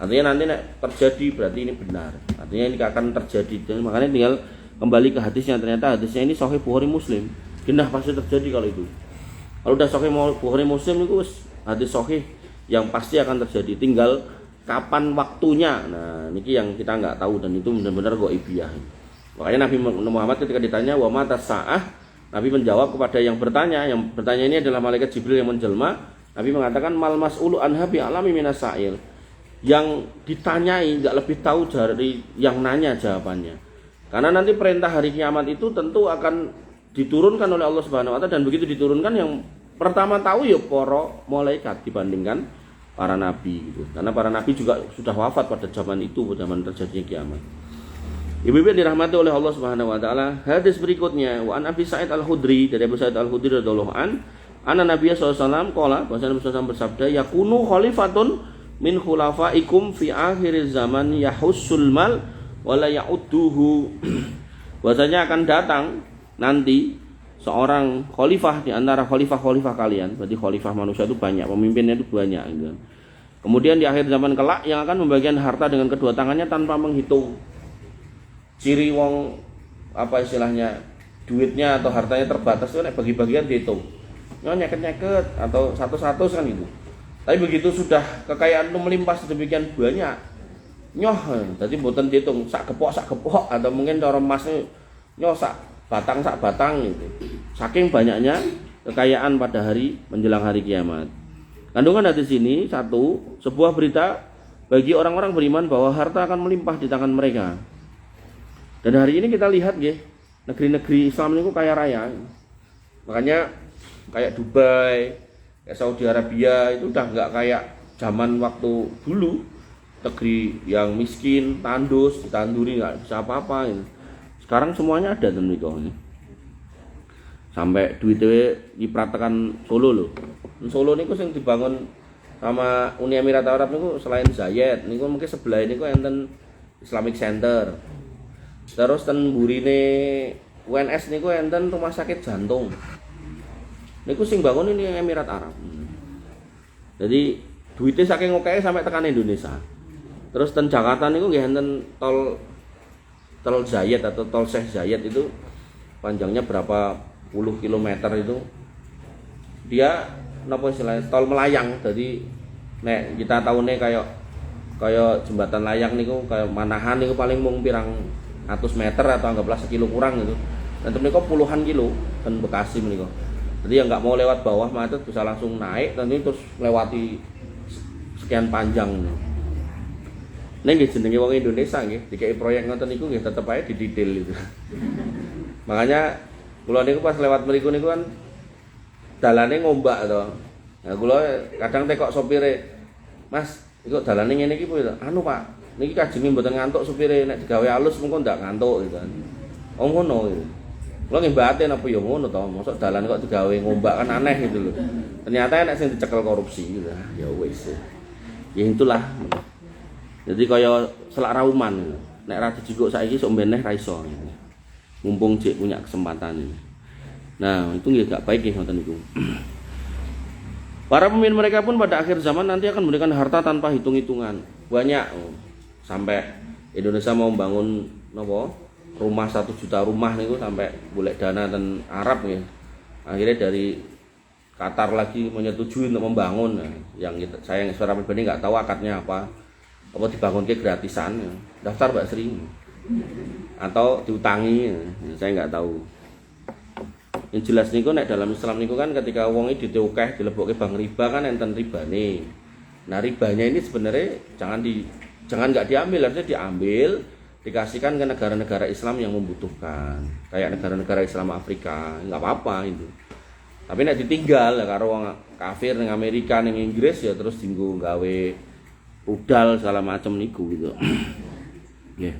artinya nanti terjadi berarti ini benar. Artinya ini akan terjadi. Dan makanya tinggal kembali ke hadisnya. Ternyata hadisnya ini Sahih Bukhari Muslim. Genah pasti terjadi kalau itu. Kalau udah Sahih Bukhari Muslim itu hadis sahih yang pasti akan terjadi. Tinggal kapan waktunya. Nah, ini yang kita nggak tahu dan itu benar-benar ghaibiyah. Makanya Nabi Muhammad ketika ditanya wa mata sa'ah, Nabi menjawab kepada yang bertanya. Yang bertanya ini adalah malaikat Jibril yang menjelma. Nabi mengatakan mal mas'ulu anha bi alami minas sa'il. Yang ditanyai nggak lebih tahu dari yang nanya jawabannya. Karena nanti perintah hari kiamat itu tentu akan diturunkan oleh Allah Subhanahu wa taala, dan begitu diturunkan yang pertama tahu ya para malaikat dibandingkan para nabi gitu. Karena para nabi juga sudah wafat pada zaman itu, pada zaman terjadinya kiamat. Ibu-ibu yang dirahmati oleh Allah Subhanahu wa taala, hadis berikutnya wa an Abi Sa'id Al-Khudri, dari Abu Sa'id Al-Khudri radhiyallahu an, anna Nabi sallallahu alaihi wasallam qala, bahwa Nabi sallallahu bersabda, yakunu khalifatun min khulafaikum fi akhir zaman yahussul mal wa la ya'udduhu. Bahwasanya akan datang nanti seorang khalifah di antara khalifah-khalifah kalian. Berarti khalifah manusia itu banyak, pemimpinnya itu banyak gitu. Kemudian di akhir zaman kelak yang akan membagikan harta dengan kedua tangannya tanpa menghitung. Ciri wong apa istilahnya, duitnya atau hartanya terbatas itu bagi-bagian dihitung. Nyeket-nyeket atau satu-satu kan gitu. Tapi begitu sudah kekayaan itu melimpah sedemikian banyak, jadi mboten dihitung sak gepok atau mungkin cara emasnya sak batang gitu. Saking banyaknya kekayaan pada hari menjelang hari kiamat. Kandungan hadis ini satu, sebuah berita bagi orang-orang beriman bahwa harta akan melimpah di tangan mereka. Dan hari ini kita lihat nggih, negeri-negeri Islam itu kaya raya. Makanya kayak Dubai, kayak Saudi Arabia itu udah nggak kayak zaman waktu dulu, negeri yang miskin, tandus, ditanduri nggak bisa apa-apa gitu. Sekarang semuanya ada dan ini. Sampai duitnya diperhatikan Solo loh. Solo ini yang dibangun sama Uni Emirat Arab ini selain Zayed, ini mungkin sebelah ini enten Islamic Center. Terus ten burine UNS ini enten rumah sakit jantung. Ini sing bangun ini Emirat Arab. Jadi duitnya saking oke sampai tekan Indonesia. Terus ten Jakarta ini enten tol Zayed atau tol Syekh Zayed itu panjangnya berapa puluh kilometer itu. Dia napa istilahnya tol melayang. Jadi nek kita tahu nih kayak jembatan layang niku kayak Manahan niku paling mung pirang atus meter atau anggaplah sekilo kurang gitu. Dan niku puluhan kilo dan Bekasi niku. Jadi yang nggak mau lewat bawah macet bisa langsung naik dan ini terus melewati sekian panjang. Nek nggih jenenge wong Indonesia nggih, dikai proyek ngoten niku nggih tetep ae didetail itu. Makanya kula niku pas lewat mriku niku kan dalane ngombak to. Nah kula kadang tekok sopire, "Mas, iku dalane ngene iki piye to?" "Anu, Pak, niki kajenge mboten ngantuk supire, nek digawe alus mengko ndak ngantuk," gitu kan. Oh ngono gitu. Kula nggih batin apa ya ngono to, mosok dalan kok digawe ngombak kan aneh gitu loh. Ternyata enek sing dicekel korupsi gitu. Ya wis. Ya itulah. Jadi kaya selak rauman. Nek ra dijukuk saiki sok meneh ra iso. Mumpung cek punya kesempatan ini. Nah, itu nggih gak baik nggih ngoten niku. Para pemimpin mereka pun pada akhir zaman nanti akan memberikan harta tanpa hitung-hitungan. Banyak sampai Indonesia mau bangun napa? rumah 1 juta rumah niku sampai golek dana dan Arab ya. Akhirnya dari Qatar lagi menyetujui untuk membangun. Nah, yang saya secara pribadi nggak tahu akadnya apa dibangun ke gratisan ya. Daftar Mbak Sri atau diutangi ya. Saya nggak tahu. Yang jelas niku nek dalam Islam niku kan ketika wong iki diteukeh dilebokke bank riba kan enten ribane. Nah, ribanya ini sebenarnya jangan nggak diambil, harusnya diambil, dikasihkan ke negara-negara Islam yang membutuhkan. Kayak negara-negara Islam Afrika, nggak apa-apa itu. Tapi nek ditinggal ya karo wong kafir ning Amerika ning Inggris ya terus dinggo gawe rudal segala macam niku gitu. Nggih.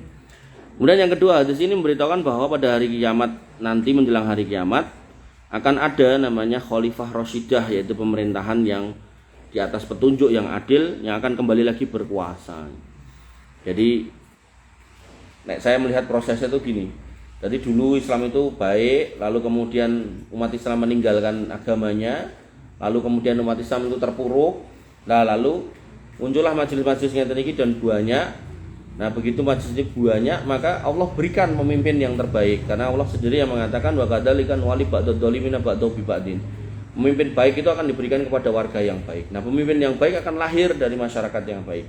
Kemudian yang kedua, di sini memberitahukan bahwa pada hari kiamat nanti menjelang hari kiamat akan ada namanya Khalifah Rasyidah, yaitu pemerintahan yang di atas petunjuk yang adil yang akan kembali lagi berkuasa. Jadi saya melihat prosesnya itu gini. Jadi dulu Islam itu baik, lalu kemudian umat Islam meninggalkan agamanya, lalu kemudian umat Islam itu terpuruk. Nah, lalu muncullah majelis-majelis ngeten iki dan banyak. Nah, begitu majelis banyak, maka Allah berikan pemimpin yang terbaik, karena Allah sendiri yang mengatakan wa kadzalikan wali ba'dadz zalimina ba'dhu bi ba'din. Pemimpin baik itu akan diberikan kepada warga yang baik. Nah, pemimpin yang baik akan lahir dari masyarakat yang baik.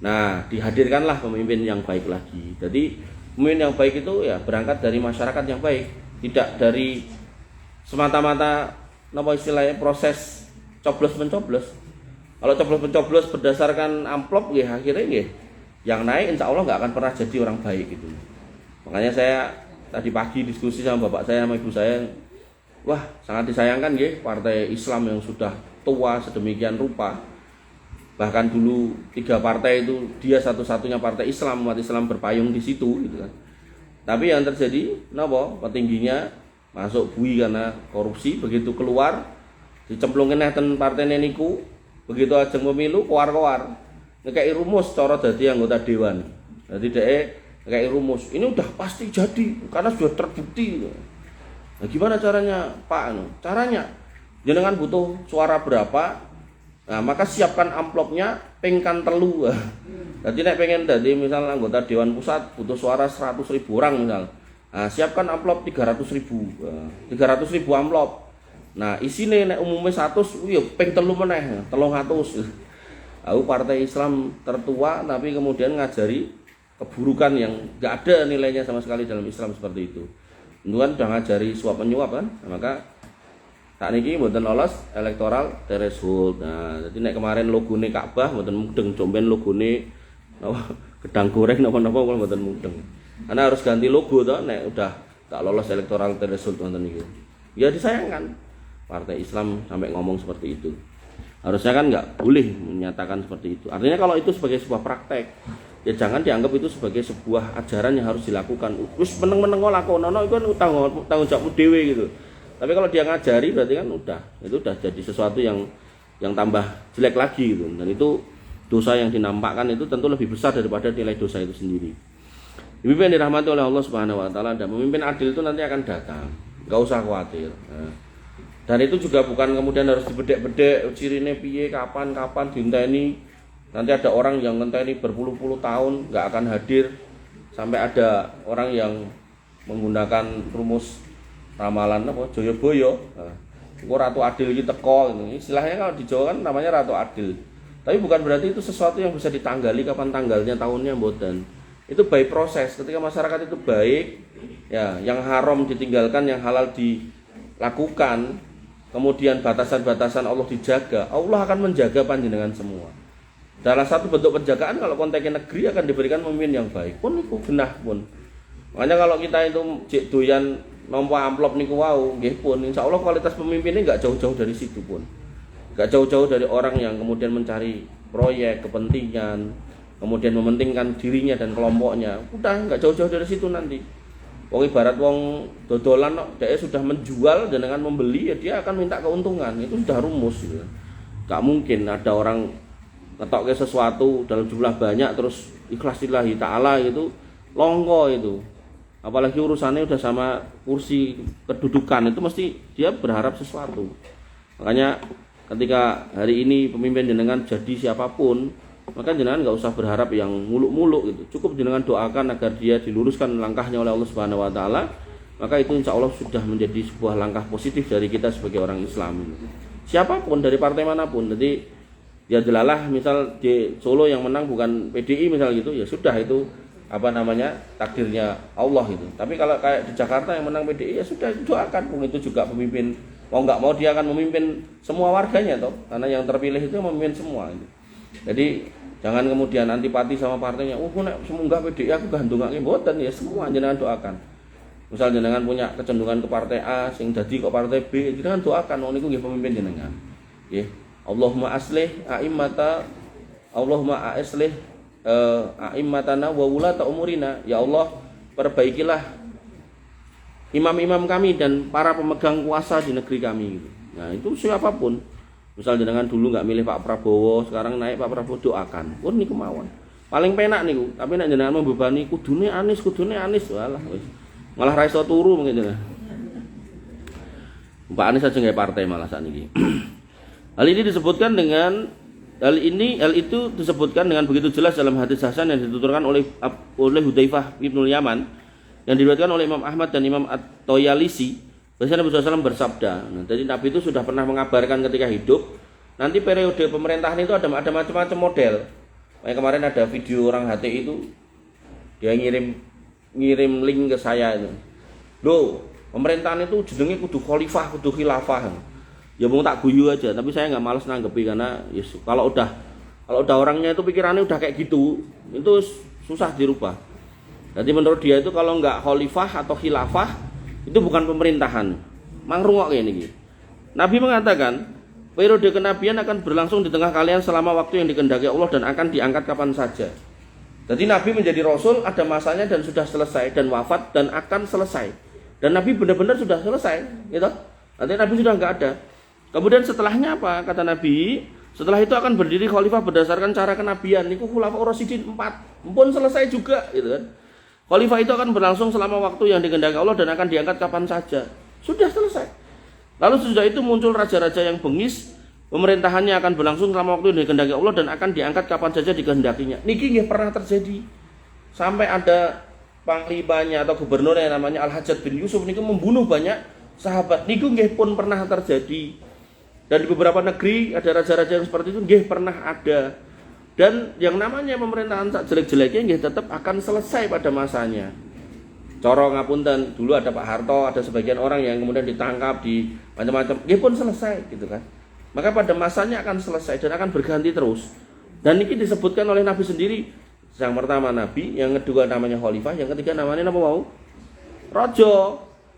Nah, dihadirkanlah pemimpin yang baik lagi. Jadi pemimpin yang baik itu ya berangkat dari masyarakat yang baik, tidak dari semata-mata napa istilahnya proses coblos mencoblos. Kalau coblos mencoblos berdasarkan amplop ya akhirnya nggih yang naik insya Allah nggak akan pernah jadi orang baik gitu. Makanya saya tadi pagi diskusi sama bapak saya sama ibu saya, wah sangat disayangkan nggih partai Islam yang sudah tua sedemikian rupa. Bahkan dulu 3 partai itu dia satu-satunya partai Islam, umat Islam berpayung di situ gitu kan. Tapi yang terjadi napa? Petingginya masuk bui karena korupsi, begitu keluar dicemplungin neten partene niku, begitu ajeng pemilu keluar-keluar. Ngekei rumus cara dadi anggota dewan. Jadi dhek ngekei rumus, ini udah pasti jadi karena sudah terbukti. Nah, gimana caranya, Pak? Caranya jenengan butuh suara berapa? Nah, maka siapkan amplopnya pengkan telu. Jadi nek pengen dadi misal anggota dewan pusat butuh suara 100.000 orang misal. Nah, siapkan amplop 300.000. 300.000 amplop. Nah, isine nek umumnya 100, yo ping telu meneh, 300. Aku partai Islam tertua tapi kemudian ngajari keburukan yang enggak ada nilainya sama sekali dalam Islam seperti itu. Itu kan udah ngajari suap menyuap kan. Nah, maka tak niki mboten lolos electoral threshold. Nah, jadi nek kemarin logone Ka'bah mboten mudeng, jomben logone gedang goreng napa-napa mboten mudeng. Karena harus ganti logo to nek udah tak lolos electoral threshold wonten niku. Ya disayangkan partai Islam sampai ngomong seperti itu. Harusnya kan nggak boleh menyatakan seperti itu. Artinya kalau itu sebagai sebuah praktek, ya jangan dianggap itu sebagai sebuah ajaran yang harus dilakukan. Terus meneng-meneng lakonono itu kan tanggung jawab dhewe gitu. Tapi kalau dia ngajari berarti kan itu udah jadi sesuatu yang tambah jelek lagi gitu. Dan itu dosa yang dinampakkan itu tentu lebih besar daripada nilai dosa itu sendiri. Pemimpin yang dirahmati oleh Allah Subhanahu wa taala dan pemimpin adil itu nanti akan datang. Enggak usah khawatir. Nah, dan itu juga bukan kemudian harus dibedek-bedek cirine piye kapan diinteni. Nanti ada orang yang ngenteni berpuluh-puluh tahun nggak akan hadir, sampai ada orang yang menggunakan rumus ramalan apa Joyoboyo. Nah, iku ratu adil iki teko gitu. Istilahnya kalau di Jawa kan namanya ratu adil. Tapi bukan berarti itu sesuatu yang bisa ditanggali kapan tanggalnya tahunnya mboten. Itu by proses. Ketika masyarakat itu baik, ya yang haram ditinggalkan, yang halal dilakukan. Kemudian batasan-batasan Allah dijaga, Allah akan menjaga panjenengan semua. Dalam satu bentuk penjagaan kalau konteksnya negeri akan diberikan pemimpin yang baik pun itu genah pun. Makanya kalau kita itu cek doyan nampa amplop niku wau nggih pun insyaallah kualitas pemimpinnya enggak jauh-jauh dari situ pun. Enggak jauh-jauh dari orang yang kemudian mencari proyek, kepentingan, kemudian mementingkan dirinya dan kelompoknya. Udah enggak jauh-jauh dari situ nanti. Wong ibarat wong dodolan dia sudah menjual dan dengan membeli ya dia akan minta keuntungan. Itu sudah rumus gitu. Gak mungkin ada orang ngetokke sesuatu dalam jumlah banyak terus ikhlas lillahi ta'ala gitu longgo itu. Apalagi urusannya udah sama kursi kedudukan itu mesti dia berharap sesuatu. Makanya ketika hari ini pemimpin jenengan jadi siapapun maka jenengan nggak usah berharap yang muluk-muluk gitu. Cukup jenengan doakan agar dia diluruskan langkahnya oleh Allah Subhanahu wa taala, maka itu insya Allah sudah menjadi sebuah langkah positif dari kita sebagai orang Islam. Siapapun dari partai manapun, jadi ya jelalah misal di Solo yang menang bukan PDI misal gitu, ya sudah itu takdirnya Allah itu. Tapi kalau kayak di Jakarta yang menang PDI ya sudah doakan, itu juga pemimpin mau nggak mau dia akan memimpin semua warganya toh, karena yang terpilih itu memimpin semua gitu. Jadi jangan kemudian antipati sama partainya. Nek semoga PDI aku gandungake mboten, ya semua jenengan doakan. Misal jenengan punya kecenderungan ke partai A sing dadi kok partai B, jenengan doakan niku nggih pemimpin jenengan. Nggih. Allahumma aslih a'immatana wa wulata umurina. Ya Allah, perbaikilah imam-imam kami dan para pemegang kuasa di negeri kami gitu. Nah, itu siapapun. Misal jenengan dulu nggak milih Pak Prabowo, sekarang naik Pak Prabowo, doakan. Pun niku mawon. Paling penak niku, tapi nek jenengan membebani kudune Anies, walah wis. Malah ra iso turu mungkin jenengan. Pak Anies aja nggak partai malah saat ini. Hal itu disebutkan dengan begitu jelas dalam hadis hasan yang dituturkan oleh Hudzaifah bin Yaman yang diriwayatkan oleh Imam Ahmad dan Imam At-Toyalisi. Bahwa Nabi SAW bersabda, jadi Nabi itu sudah pernah mengabarkan ketika hidup, nanti periode pemerintahan itu ada macam-macam model. Kayak kemarin ada video orang HTI itu, dia ngirim link ke saya itu. Loh, pemerintahan itu jenenge kudu khalifah, kudu khilafah. Ya mau tak guyu aja, tapi saya nggak malas nanggepi karena yes, kalau udah orangnya itu pikirannya udah kayak gitu, itu susah dirubah. Jadi menurut dia itu kalau nggak khalifah atau khilafah itu bukan pemerintahan. Mangrungok kayak ini. Nabi mengatakan periode kenabian akan berlangsung di tengah kalian selama waktu yang dikehendaki Allah dan akan diangkat kapan saja. Jadi Nabi menjadi Rasul ada masanya dan sudah selesai, dan wafat dan akan selesai. Dan Nabi benar-benar sudah selesai, gitu. Nanti Nabi sudah nggak ada. Kemudian setelahnya apa? Kata Nabi, setelah itu akan berdiri khalifah berdasarkan cara kenabian. Niku Khulafaur Rasyidin 4. Pun selesai juga, gitu kan. Khalifah itu akan berlangsung selama waktu yang dikehendaki Allah dan akan diangkat kapan saja. Sudah selesai. Lalu sesudah itu muncul raja-raja yang bengis, pemerintahannya akan berlangsung selama waktu yang dikehendaki Allah dan akan diangkat kapan saja dikehendakinya. Niki nggih pernah terjadi. Sampai ada panglimanya atau gubernurnya yang namanya Al-Hajjaj bin Yusuf niku membunuh banyak sahabat. Niku nggih pun pernah terjadi. Dan di beberapa negeri ada raja-raja yang seperti itu nggih pernah ada. Dan yang namanya pemerintahan sak jelek-jeleknya nggih tetap akan selesai pada masanya. Coro ngapunten, dulu ada Pak Harto, ada sebagian orang yang kemudian ditangkap di macam-macam, nggih pun selesai gitu kan. Maka pada masanya akan selesai dan akan berganti terus. Dan ini disebutkan oleh Nabi sendiri. Yang pertama Nabi, yang kedua namanya khalifah, yang ketiga namanya apa mau? Raja.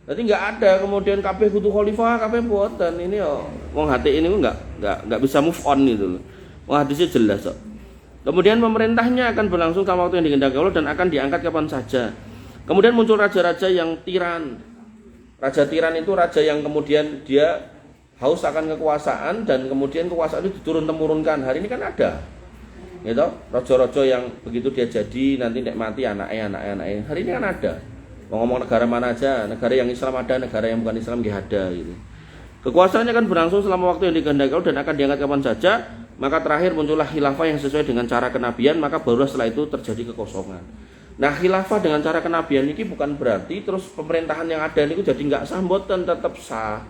Jadi nggak ada kemudian kabeh kudu khalifah, kabeh mboten. Ini yo wong hati ini nggak bisa move on gitu loh. Wong hadisnya jelas kok. Kemudian pemerintahnya akan berlangsung selama waktu yang dikehendaki Allah dan akan diangkat kapan saja. Kemudian muncul raja-raja yang tiran. Raja tiran itu raja yang kemudian dia haus akan kekuasaan dan kemudian kekuasaan itu diturun-temurunkan. Hari ini kan ada. Gitu, raja-raja yang begitu dia jadi nanti nek mati anaknya. Hari ini kan ada. Ngomong negara mana aja, negara yang Islam ada, negara yang bukan Islam nggih ada gitu. Kekuasaannya akan berlangsung selama waktu yang dikehendaki Allah dan akan diangkat kapan saja. Maka terakhir muncullah khilafah yang sesuai dengan cara kenabian, maka barulah setelah itu terjadi kekosongan. Nah, khilafah dengan cara kenabian ini bukan berarti terus pemerintahan yang ada ini jadi nggak sah, mboten, tetap sah.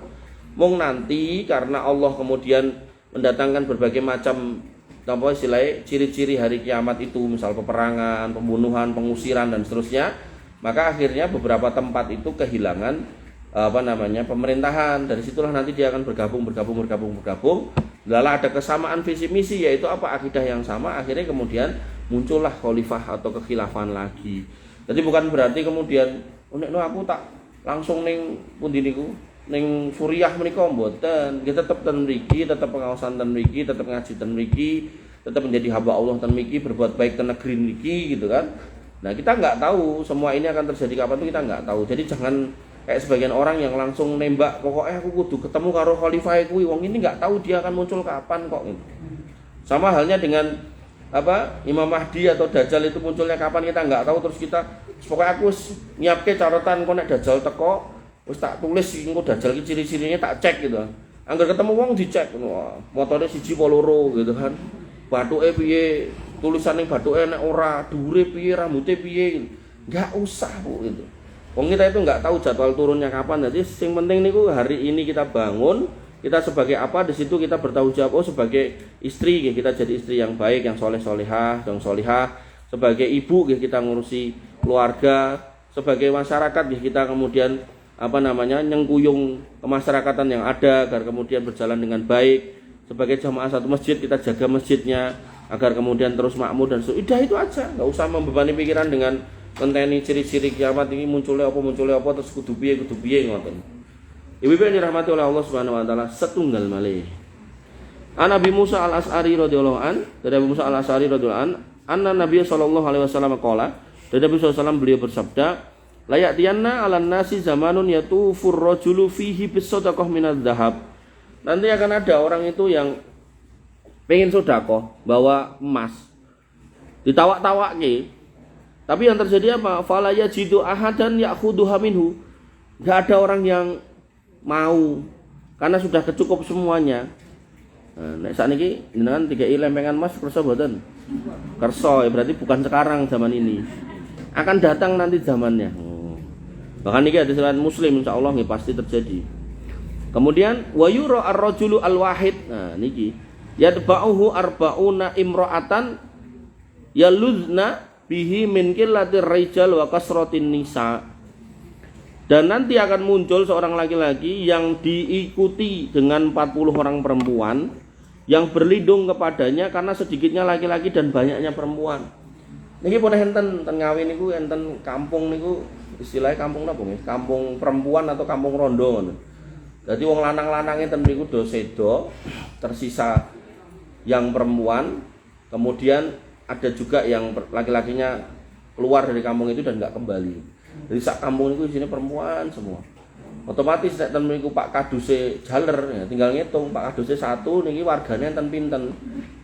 Mung nanti karena Allah kemudian mendatangkan berbagai macam ciri-ciri hari kiamat itu, misal peperangan, pembunuhan, pengusiran dan seterusnya, maka akhirnya beberapa tempat itu kehilangan pemerintahan. Dari situlah nanti dia akan bergabung. Lalu ada kesamaan visi misi, yaitu apa, akidah yang sama, akhirnya kemudian muncullah khalifah atau kekhilafan lagi. Jadi bukan berarti kemudian aku tak langsung ning pundi niku ning Suriah menika mboten. Kita tetap ten mriki, tetap pengawasan ten mriki, tetap ngaji ten mriki, tetap menjadi hamba Allah ten mriki, berbuat baik ten negeri niki gitu kan. Nah, kita nggak tahu semua ini akan terjadi kapan, itu kita nggak tahu. Jadi jangan kayak sebagian orang yang langsung nembak, pokoknya aku kudu ketemu karo khalifah kuwi, wong ini nggak tahu dia akan muncul kapan kok gitu. Sama halnya dengan Imam Mahdi atau Dajjal itu munculnya kapan kita nggak tahu, terus kita pokoknya aku nyiapke catatan kok nek Dajjal teko, wis tak tulis engko Dajjal iki ciri-cirinya tak cek gitu. Angger ketemu wong dicek, motore 1 apa 2 gitu kan. Bathuke piye, tulisan ning bathuke nek ora dhuwure piye, rambute piye. Enggak usah, Bu, gitu. Wong kita itu enggak tahu jadwal turunnya kapan. Jadi yang penting niku hari ini kita bangun, kita sebagai apa di situ kita bertanggung jawab. Oh, sebagai istri kita jadi istri yang baik, yang solehah, yang solihah. Sebagai ibu kita ngurusi keluarga. Sebagai masyarakat kita kemudian nyengkuyung kemasyarakatan yang ada agar kemudian berjalan dengan baik. Sebagai jamaah satu masjid kita jaga masjidnya agar kemudian terus makmur dan sudah itu aja. Enggak usah membebani pikiran dengan konteni ciri-ciri kiamat ini munculnya apa terus kudu piye ngoten. Ibu-ibu yang dirahmati oleh Allah Subhanahu wa taala, setunggal malih. An Nabi Musa Al-Asy'ari radhiyallahu an, dari Abu Musa Al-Asy'ari radhiyallahu an, anna Nabi sallallahu alaihi wasallam qala, dari Nabi sallallahu alaihi wasallam beliau bersabda, la ya'tiyanna 'alan nasi zamanun yatufur rajulu fihi bis-shadaqah minadz dzahab. Nanti akan ada orang itu yang pengen sedekah bawa emas. Ditawak-tawake. Tapi yang terjadi apa? Fala yajidu ahadan ya'khudhuha minhu. Enggak ada orang yang mau karena sudah kecukup semuanya. Nah, nek sakniki jenengan 3 lempengan emas kersa mboten? Kersa, berarti bukan sekarang zaman ini. Akan datang nanti zamannya. Bahkan niki ada riwayat Muslim insyaallah nggih pasti terjadi. Kemudian wa yura ar-rajulu al-wahid. Nah, niki yadba'uhu arba'una imra'atan yaluzna bihi min qillatir rijal wa kasratin nisa. Dan nanti akan muncul seorang laki-laki yang diikuti dengan 40 orang perempuan yang berlindung kepadanya karena sedikitnya laki-laki dan banyaknya perempuan. Niki pun enten ten Ngawi niku enten kampung niku istilahnya kampung napa nggih? Kampung perempuan atau kampung rondo ngono. Dadi wong lanang-lanange ten niku do sedo, tersisa yang perempuan, kemudian ada juga yang laki-lakinya keluar dari kampung itu dan nggak kembali. Jadi sak kampung itu isinya perempuan semua. Otomatis nek ten mriku Pak Kaduse jaler ya tinggal ngitung Pak Kaduse 1 niki wargane enten pinten.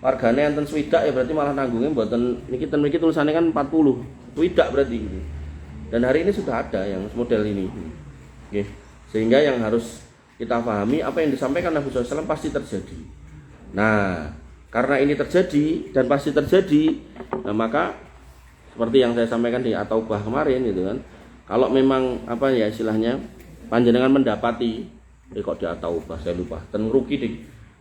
Wargane enten swidak ya berarti malah nanggungnya mboten niki ten mriki tulisannya kan 40. Swidak berarti gitu. Dan hari ini sudah ada yang model ini. Oke. Sehingga yang harus kita pahami apa yang disampaikan Nabi SAW pasti terjadi. Nah, karena ini terjadi dan pasti terjadi, nah maka seperti yang saya sampaikan di At-Taubah kemarin gitu kan. Kalau memang istilahnya panjenengan mendapati kok di At-Taubah saya lupa, ten rugi deh.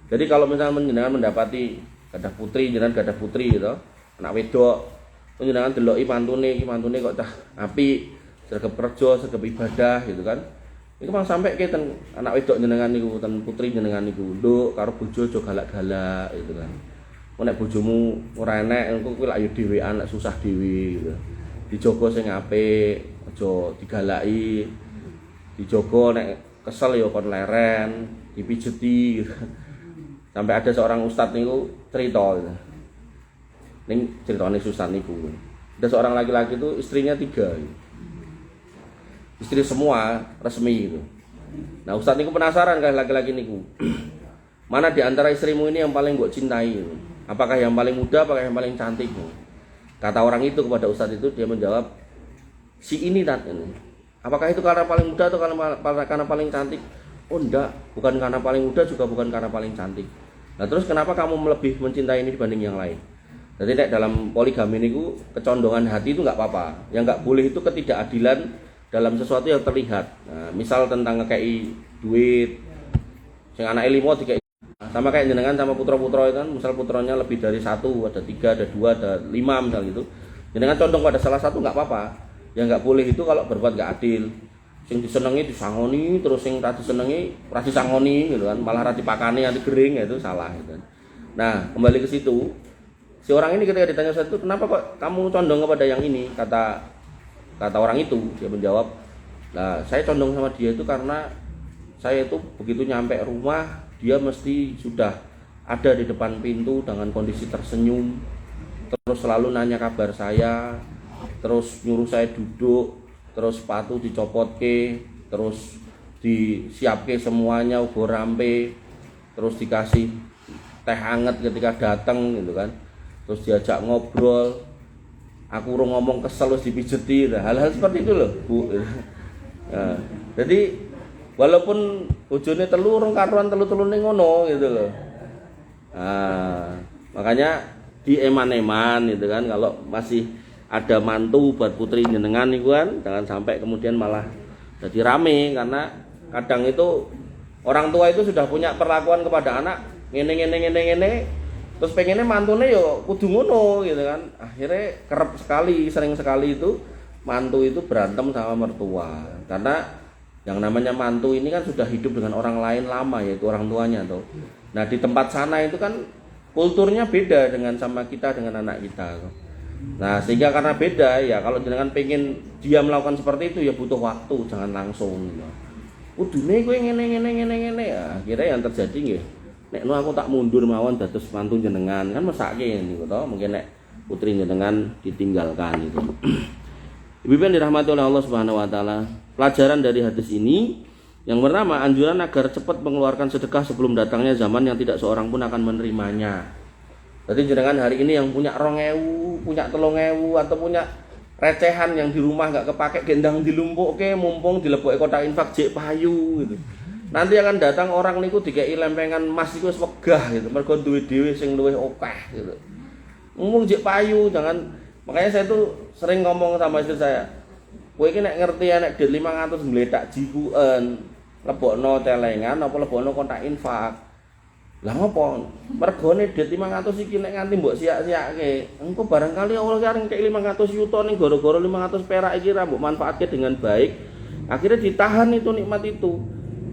Jadi kalau misalnya panjenengan mendapati gadah putri, jenengan gadah putri gitu, anak wedok, panjenengan deloki mantune kok dah apik, sregep kerja, sregep ibadah gitu kan. Iku mang sampai ke ten anak wedok jenengan niku, ten putri jenengan niku, nduk karo bojo aja galak-galak gitu kan. Nek bojomu ora enek engko kuwi lak yo dhewean, lak susah dhewe gitu. Dijogo sing apik, aja digalaki. Dijogo nek kesel yo kon leren, dipijeti gitu. Sampai ada seorang ustadz niku cerita gitu. Ning ceritane susah niku. Ada seorang laki-laki itu istrinya 3 gitu. Istri semua resmi gitu. Nah ustadz niku penasaran kan laki-laki niku. Mana di antara istrimu ini yang paling mbok cintai gitu? Apakah yang paling muda, apakah yang paling cantik gitu? Kata orang itu kepada ustadz itu, dia menjawab si ini tadi. Apakah itu karena paling muda atau karena paling cantik? Oh enggak, bukan karena paling muda juga bukan karena paling cantik. Nah terus kenapa kamu lebih mencintai ini dibanding yang lain? Jadi dalam poligami niku kecondongan hati itu enggak apa-apa. Yang enggak boleh itu ketidakadilan dalam sesuatu yang terlihat. Nah, misal tentang ngekei duit, sing anake 5 dikei. Sama kayak jenengan sama putra-putra itu kan, misal putranya lebih dari 1, ada 3, ada 2, ada 5 misal gitu. Jenengan condong pada salah satu enggak apa-apa. Yang enggak boleh itu kalau berbuat enggak adil. Sing disenengi disangoni, terus sing ra disenengi ora disangoni gitu kan, malah ra dipakani anti gering ya itu salah gitu kan. Nah, kembali ke situ. Si orang ini ketika ditanya saat itu, "Kenapa kok kamu condong kepada yang ini?" Kata orang itu, dia menjawab, "Nah, saya condong sama dia itu karena saya itu begitu nyampe rumah, dia mesti sudah ada di depan pintu dengan kondisi tersenyum, terus selalu nanya kabar saya, terus nyuruh saya duduk, terus sepatu dicopotke, terus disiapke semuanya ugo rampe, terus dikasih teh hangat ketika datang gitu kan, terus diajak ngobrol, aku urung ngomong kesel wis dipijeti." Nah, hal-hal seperti itu loh, Bu. Nah, jadi walaupun bojone telu urung karuan telu-telune ngono gitu loh. Nah, makanya dieman-eman gitu kan. Kalau masih ada mantu buat putri jenengan niku kan, jangan sampai kemudian malah jadi rame, karena kadang itu orang tua itu sudah punya perlakuan kepada anak ngene, terus pengennya mantune yo kudu ngono gitu kan. Akhirnya kerep sekali, sering sekali itu mantu itu berantem sama mertua, karena yang namanya mantu ini kan sudah hidup dengan orang lain lama, yaitu orang tuanya tuh. Nah di tempat sana itu kan kulturnya beda dengan sama kita dengan anak kita. Nah sehingga karena beda ya, kalau jangan pengen dia melakukan seperti itu ya butuh waktu, jangan langsung. Udune kowe ngene ya, akhirnya yang terjadi nggih. Nek aku tak mundur mawon dados mantu jenengan kan mesake niku to, mungkin nek putri jenengan ditinggalkan itu. Ibu yang dirahmati oleh Allah Subhanahu wa taala, pelajaran dari hadis ini yang pertama, anjuran agar cepat mengeluarkan sedekah sebelum datangnya zaman yang tidak seorang pun akan menerimanya. Jadi jenengan hari ini yang punya 2.000, punya 3.000 atau punya recehan yang di rumah nggak kepake gendang dilumpukke, mumpung dilebokke kotak infak jek payu gitu. Nanti akan datang orang niku dikei lempengan emas iku wis wegah gitu. Mergo duwe dhewe sing luwih akeh gitu. Mumpung jek payu, jangan. Makanya saya tuh sering ngomong sama istri saya, kowe iki nek ngerti nek duit 500 ngletak jikuken, lebokno celengan apa lebokno kotak infak. Lah ngopo? Mergone duit 500 iki nek nganti mbok siak-siake, engko barangkali Allah ki areng kek 500 yuta ning gara-gara 500 perak iki ra mbok manfaatke dengan baik. Akhirnya ditahan itu nikmat itu.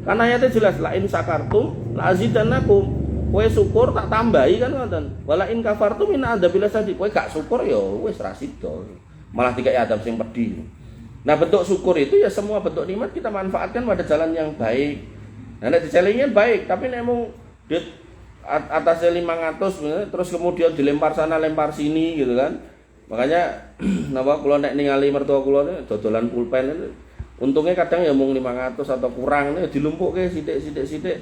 Karena ayatnya jelas, la in sakartum la azidannakum. Kowe syukur tak tambahi kan ngoten. Wala in kafartum min adzabil sadid. Kowe gak syukur ya wis ra sida. Malah dikai adab sing pedih. Nah, bentuk syukur itu ya semua bentuk nikmat kita manfaatkan pada jalan yang baik. Nah, nek dicelingin baik, tapi nek mung duit atasnya 500 terus kemudian dilempar sana lempar sini gitu kan. Makanya napa kula nek ningali mertua kula dodolan pulpen itu untungnya kadang ya mung 500 atau kurang ya dilumpukke sithik.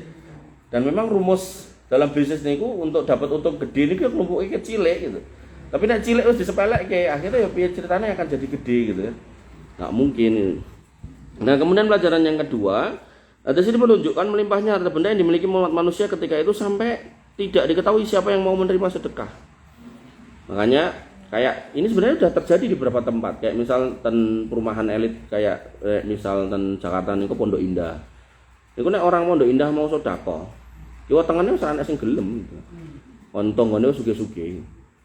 Dan memang rumus dalam bisnis niku untuk dapat untung gede niku lumpuke cilik gitu. Tapi nek cilik wis disepelekke akhirnya ya piye ceritanya akan jadi gede gitu ya. Nggak mungkin. Nah kemudian pelajaran yang kedua, hadis ini menunjukkan melimpahnya harta benda yang dimiliki manusia ketika itu sampai tidak diketahui siapa yang mau menerima sedekah. Makanya kayak ini sebenarnya sudah terjadi di beberapa tempat, kayak misal ten perumahan elit kayak misal ten Jakarta niku Pondok Indah. Niku nek orang Pondok Indah mau sedekah, kiwa tengene wis ana sing gelem gitu. Untung ngene sugih-sugih.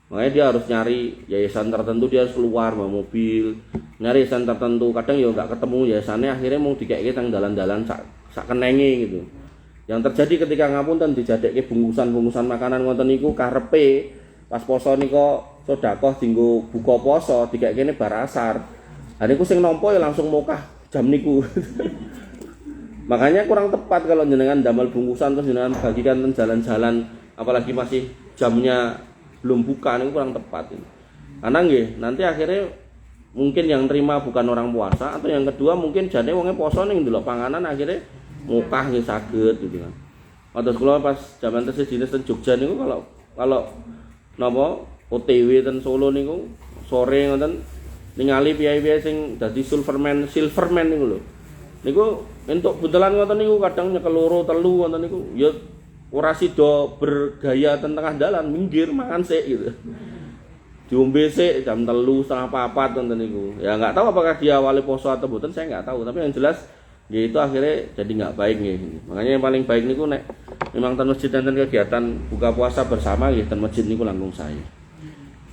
Makanya dia harus nyari yayasan tertentu, dia harus keluar bawa mobil, nyari yayasan tertentu. Kadang ya nggak ketemu yayasannya, akhirnya mau dikeke tang dalan-dalan sak kenenge gitu. Yang terjadi ketika ngapunten dijadekke bungkusan-bungkusan makanan ngoten niku karepe pas poso niku sedekah dienggo buka poso dikekene bar asar. Ha niku sing nampa ya langsung mokah jam niku. Makanya kurang tepat kalau jenengan damel bungkusan terus jenengan bagikan teng jalan-jalan, apalagi masih jamnya belum buka, ini kurang tepat ini. Karena nggih, nanti akhirnya mungkin yang terima bukan orang puasa, atau yang kedua mungkin jane wonge poso ning ndelok panganan akhirnya mukah nggih saged gitu kan. Terus kula pas zaman tesih dinas ten Jogja niku kalau napa OTW ten Solo niku sore ngoten ningali piye-piye sing dadi silverman niku lho. Niku entuk buntelan ngoten niku kadang nyekel loro telu ngoten niku ya ora sida bergaya tengah dalan, minggir mangan sik gitu. Diombe sik jam 3:30 4 ngoten niku. Ya enggak tahu apakah dia awali poso atau mboten, saya enggak tahu, tapi yang jelas ya itu akhirnya jadi enggak baik nggih. Makanya yang paling baik niku nek memang ten masjid dan kegiatan buka puasa bersama nggih ten masjid niku langkung saya.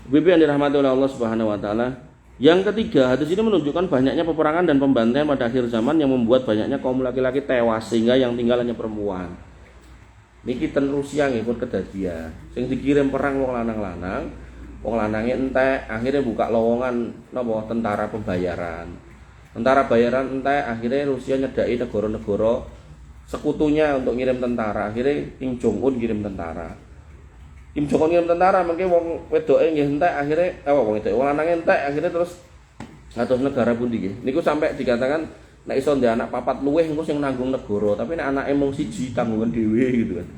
Bibi yang dirahmati oleh Allah Subhanahu wa taala. Yang ketiga, hadis ini menunjukkan banyaknya peperangan dan pembantaian pada akhir zaman yang membuat banyaknya kaum laki-laki tewas sehingga yang tinggal hanya perempuan. Niki ten Rusia nggih pun kedadian. Sing dikirim perang wong lanang-lanang, wong lanange entek, akhirnya buka lowongan napa tentara pembayaran. Tentara bayaran entek, akhirnya Rusia nyedaki negara-negara sekutunya untuk ngirim tentara. Akhirnya Kim Jong Un kirim tentara. Kim Jong Un ngirim tentara, mengke wong wedoke nggih entek, akhirnya wong wedoke wong lanange entek, akhirnya terus ngatus negara pundi nggih. Niku sampai dikatakan nek iso ndek anak papat luweh engko sing nanggung negara, tapi nek anake mung siji tanggungan dhewe gitu kan.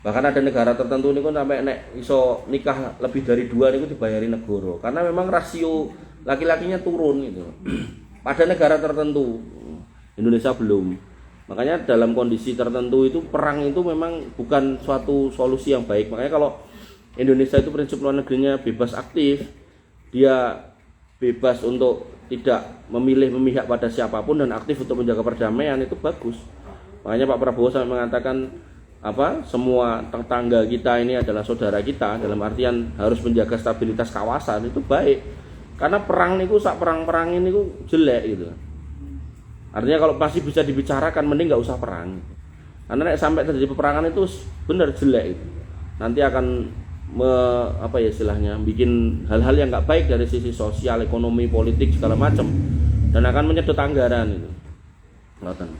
Bahkan ada negara tertentu niku sampai nek iso nikah lebih dari 2 niku dibayari negara. Karena memang rasio laki-lakinya turun gitu. Pada negara tertentu. Indonesia belum. Makanya dalam kondisi tertentu itu perang itu memang bukan suatu solusi yang baik. Makanya kalau Indonesia itu prinsip luar negerinya bebas aktif, dia bebas untuk tidak memilih memihak pada siapapun dan aktif untuk menjaga perdamaian, itu bagus. Makanya Pak Prabowo sampai mengatakan semua tetangga kita ini adalah saudara kita, dalam artian harus menjaga stabilitas kawasan, itu baik. Karena perang niku sak perang-perang ini jelek gitu. Artinya kalau masih bisa dibicarakan mending nggak usah perang. Karena sampai terjadi peperangan itu benar jelek itu. Nanti akan istilahnya bikin hal-hal yang nggak baik dari sisi sosial, ekonomi, politik segala macam, dan akan menyedot anggaran itu.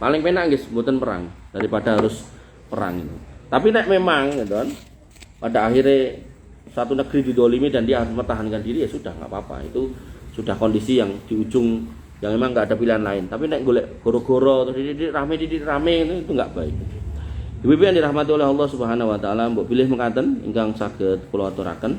Paling penak guys, mboten perang daripada harus perang itu. Tapi nek memang gitu kan, pada akhirnya satu negeri didolimi dan dia harus mempertahankan diri, ya sudah nggak apa-apa, itu sudah kondisi yang di ujung yang memang nggak ada pilihan lain. Tapi nek golek goro-goro terus didik rame itu nggak baik. Ibu yang dirahmati oleh Allah Subhanahu wa taala, mbok pilih mekaten ingkang saged kula aturaken.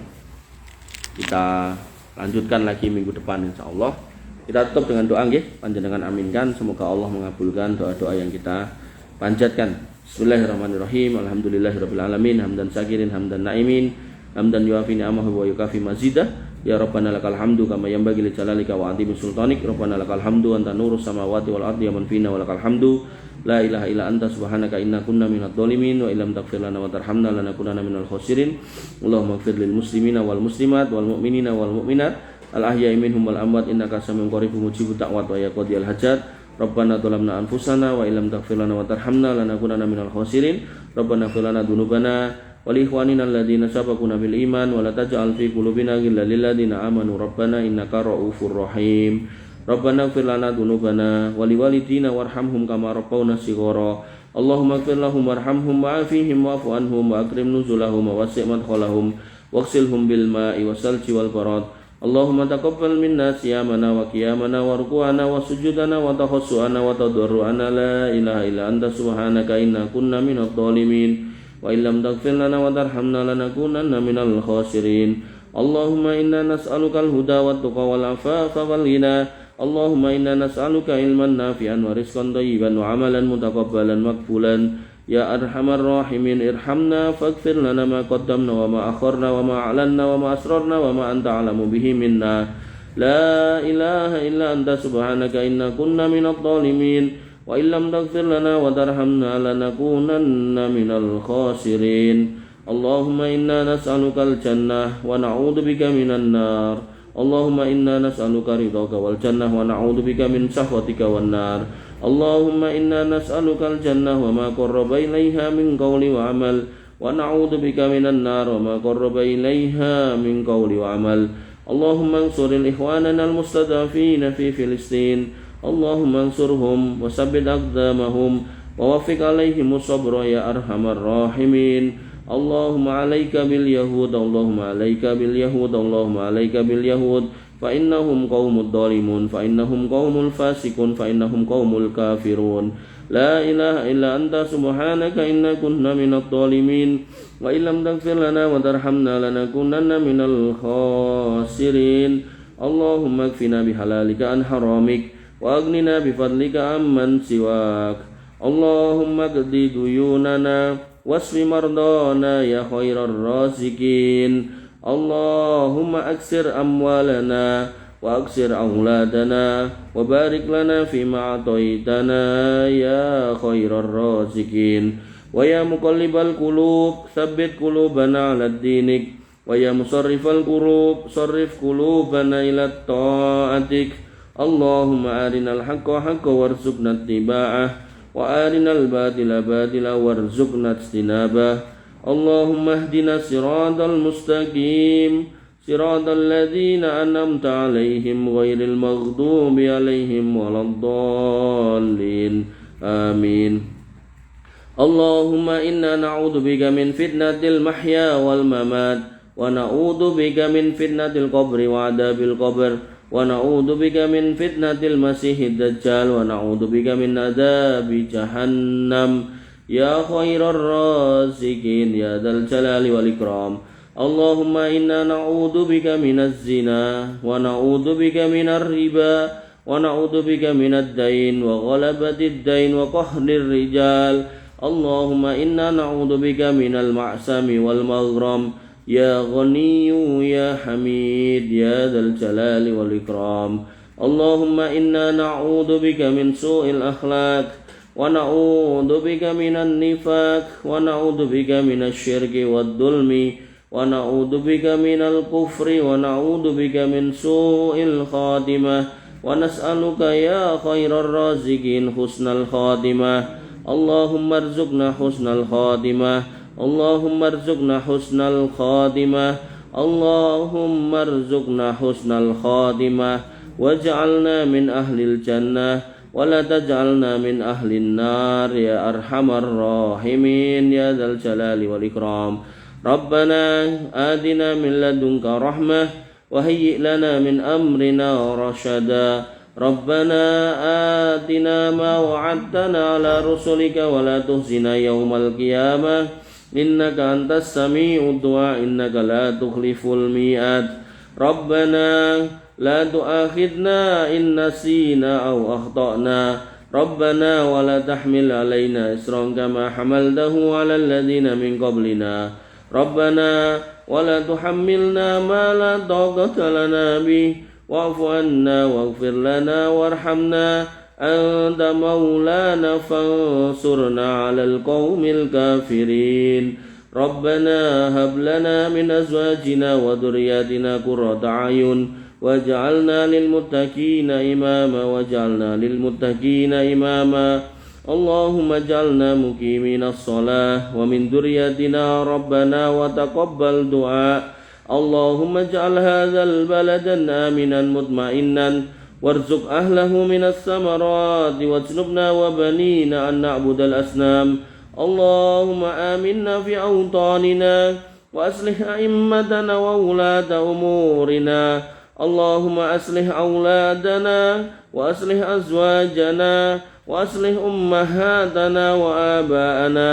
Kita lanjutkan lagi minggu depan insyaallah. Kita tutup dengan doa nggih, panjenengan aminkan semoga Allah mengabulkan doa-doa yang kita panjatkan. Bismillahirrahmanirrahim. Alhamdulillahirabbil alamin, hamdan syakirin hamdan naimin, hamdan yuafi ni'amahu wa yukafi mazidah. Ya Rabbana lakal hamdu kama yanbaghi li jalalika wa 'azimi sultanik. Rabbana lakal hamdu anta nurus samawati wal ardi wa man fina wa lakal hamdu. La ilaha illa anta subhanaka inna kunna minadh dhalimin wa illam taghfir lana wa tarhamna lanakunanna minal khasirin. Allahumma ighfir lil muslimina wal muslimat wal mu'minina wal mu'minat al ahya'i minhum wal amwat innaka samiun qaribun mujibud da'wat wa ya qadiyal hajat. Rabbana dhalamna anfusana wa illam taghfir lana wa tarhamna lanakunanna minal khasirin. Rabbana ighfir lana dzunubana wa li ikhwanina alladhina sabaquna bil iman wa la taj'al fi qulubina ghillan lil ladzina amanu rabbana innaka ra'ufur rahim. Rabbana ighfir lana dzunubana wa liwalidina warhamhum kama rabbawna shighara. Allahumma ighfir lahum warhamhum wa'afihim wa'fu anhum wa akrim nuzulahum wa wasi' madkhalahum waghsilhum bil ma'i wasalji wal barad. Allahumma taqabbal minna siyamana wa qiyamana wa ruku'ana wa sujudana wa takhassu'ana wa tadarru'ana. La ilaha illa anta subhanaka inna kunna minadh dhalimin wa illam taghfir lana wa tarhamna lanakunanna minal khasirin. Allahumma inna nas'aluka al-huda wat tuqa wal afafa wal ghina. Allahumma inna nas'aluka ilman nafi'an wa rizqan thayyiban wa amalan mutaqabbalan maqbulan. Ya arhamar rahimin irhamna faghfir lana ma qaddamna wa ma akharna wa ma a'lanna wa ma asrarna wa ma anta a'lamu bihi minna. La ilaha illa anta subhanaka inna kunna minadh dhalimin wa illam taghfir lana wa tarhamna lanakunanna minal khasirin. Allahumma inna nas'alukal jannah wa na'udzubika minan nar. Allahumma inna nas'aluka ridhaka wal jannah wa na'udzubika min sahwatika wan nar. Allahumma inna nas'aluka al jannah wa ma qarraba ilaiha min qawli wa amal wa na'udzubika minan nar wa ma qarraba ilaiha min qawli wa amal. Allahumma ansuril ikhwanana al mustadafina fi Filistin. Allahumma ansurhum wa sabbit aqdamahum wa waffiq alaihimus sabra ya arhamar rahimin. Allahumma alaika bil yahud, Allahumma alaika bil yahud, Allahumma alaika bil yahud, fa innahum qaumud dhalimun, fa innahum qaumul fasiqun, fa innahum qaumul kafirun. La ilaha illa anta subhanaka inna kunna minadh dhalimin wa illam taghfir lana wa tarhamna lanakunanna minal khasirin. Allahumma kfina bihalalika an haramik wa aghnina bifadlika amman siwak. Allahumma qdi duyunana wasfi mardana ya khairar razikin. Allahumma aksir amwalana wa aksir auladana wa barik lana fima ataitana ya khairar razikin. Wa ya muqallibal qulub tsabbit qulubana ala dinik wa ya musarrifal qulub sarrif qulubana ila ta'atik. Allahumma arinal haqqa haqqan warzuqna ittiba'ah wa arinal batila batila warzuqna ijtinabah. Allahumma ihdina siratal mustaqim siratal ladzina an'amta 'alaihim ghairil maghdubi 'alaihim waladdallin. Amin. Allahumma inna na'udzubika min fitnatil mahya wal mamat wa na'udzubika min fitnatil qabri wa 'adzabil qabr wa na'udzubika min fitnatil masiihid dajjal wa na'udzubika min adzabi jahannam ya khairar razikin ya dzal jalali wal ikram. Allahumma inna na'udzubika minaz zina wa na'udzubika minar riba wa na'udzubika minad dain wa ghalabatid dain wa qahrir rijal. Allahumma inna na'udzubika minal ma'sami wal maghram يا غني يا حميد يا ذا الجلال والإكرام. اللهم إنا نعوذ بك من سوء الأخلاق ونعوذ بك من النفاق ونعوذ بك من الشرك والظلم ونعوذ بك من الكفر ونعوذ بك من سوء الخاتمة ونسألك يا خير الرازقين حسن الخاتمة. اللهم ارزقنا حسن الخاتمة. اللهم ارزقنا حسن الخاتمة. اللهم ارزقنا حسن الخاتمة واجعلنا من أهل الجنة ولا تجعلنا من أهل النار يا أرحم الراحمين يا ذا الجلال والإكرام. ربنا آتنا من لدنك رحمة وهيئ لنا من أمرنا رشدا. ربنا آتنا ما وعدتنا على رسلك ولا تخزنا يوم القيامة إنك أنت السميع الدعاء إنك لا تخلف الميعاد. ربنا لا تؤاخذنا إن نسينا أو أخطأنا. ربنا ولا تحمل علينا إصرا كما حملته على الذين من قبلنا. ربنا ولا تحملنا ما لا طاقة لنا به واعف عنا واغفر لنا وارحمنا أنت مولانا فانصرنا على القوم الكافرين. ربنا هب لنا من أزواجنا وذرياتنا قرة أعين واجعلنا للمتقين إماما واجعلنا للمتقين إماما. اللهم اجعلنا مقيمين الصلاة ومن ذريتنا ربنا وتقبل دعاء. اللهم اجعل هذا البلد آمنا مطمئنا وارزق أهله من الثمرات واجنبنا وبنينا أن نعبد الأصنام. اللهم آمنا في أوطاننا وأصلح أئمتنا وولاة أمورنا. اللهم أصلح أولادنا وأصلح أزواجنا وأصلح أمهاتنا وآباءنا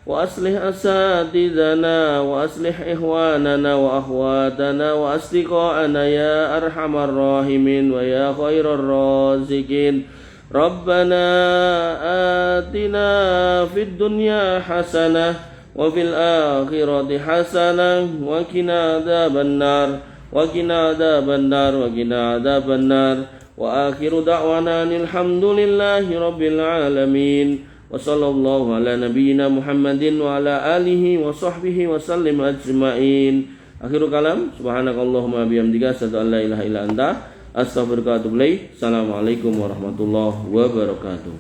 وأصلح أساتذتنا وأصلح إخواننا وأخواتنا وأصدقاءنا يا أرحم الراحمين ويا خير الرازقين. ربنا آتنا في الدنيا حسنة وفي الآخرة حسنة وقنا عذاب النار وقنا عذاب النار وقنا عذاب النار. وآخر دعوانا الحمد لله رب العالمين وصلى الله على نبينا محمد وعلى آله وصحبه وسلم أجمعين. Akhirul kalam, subhanakallahumma bihamdika asyhadu an la ilaha illa anta astaghfiruka wa atubu ilaik. Assalamualaikum warahmatullahi wabarakatuh.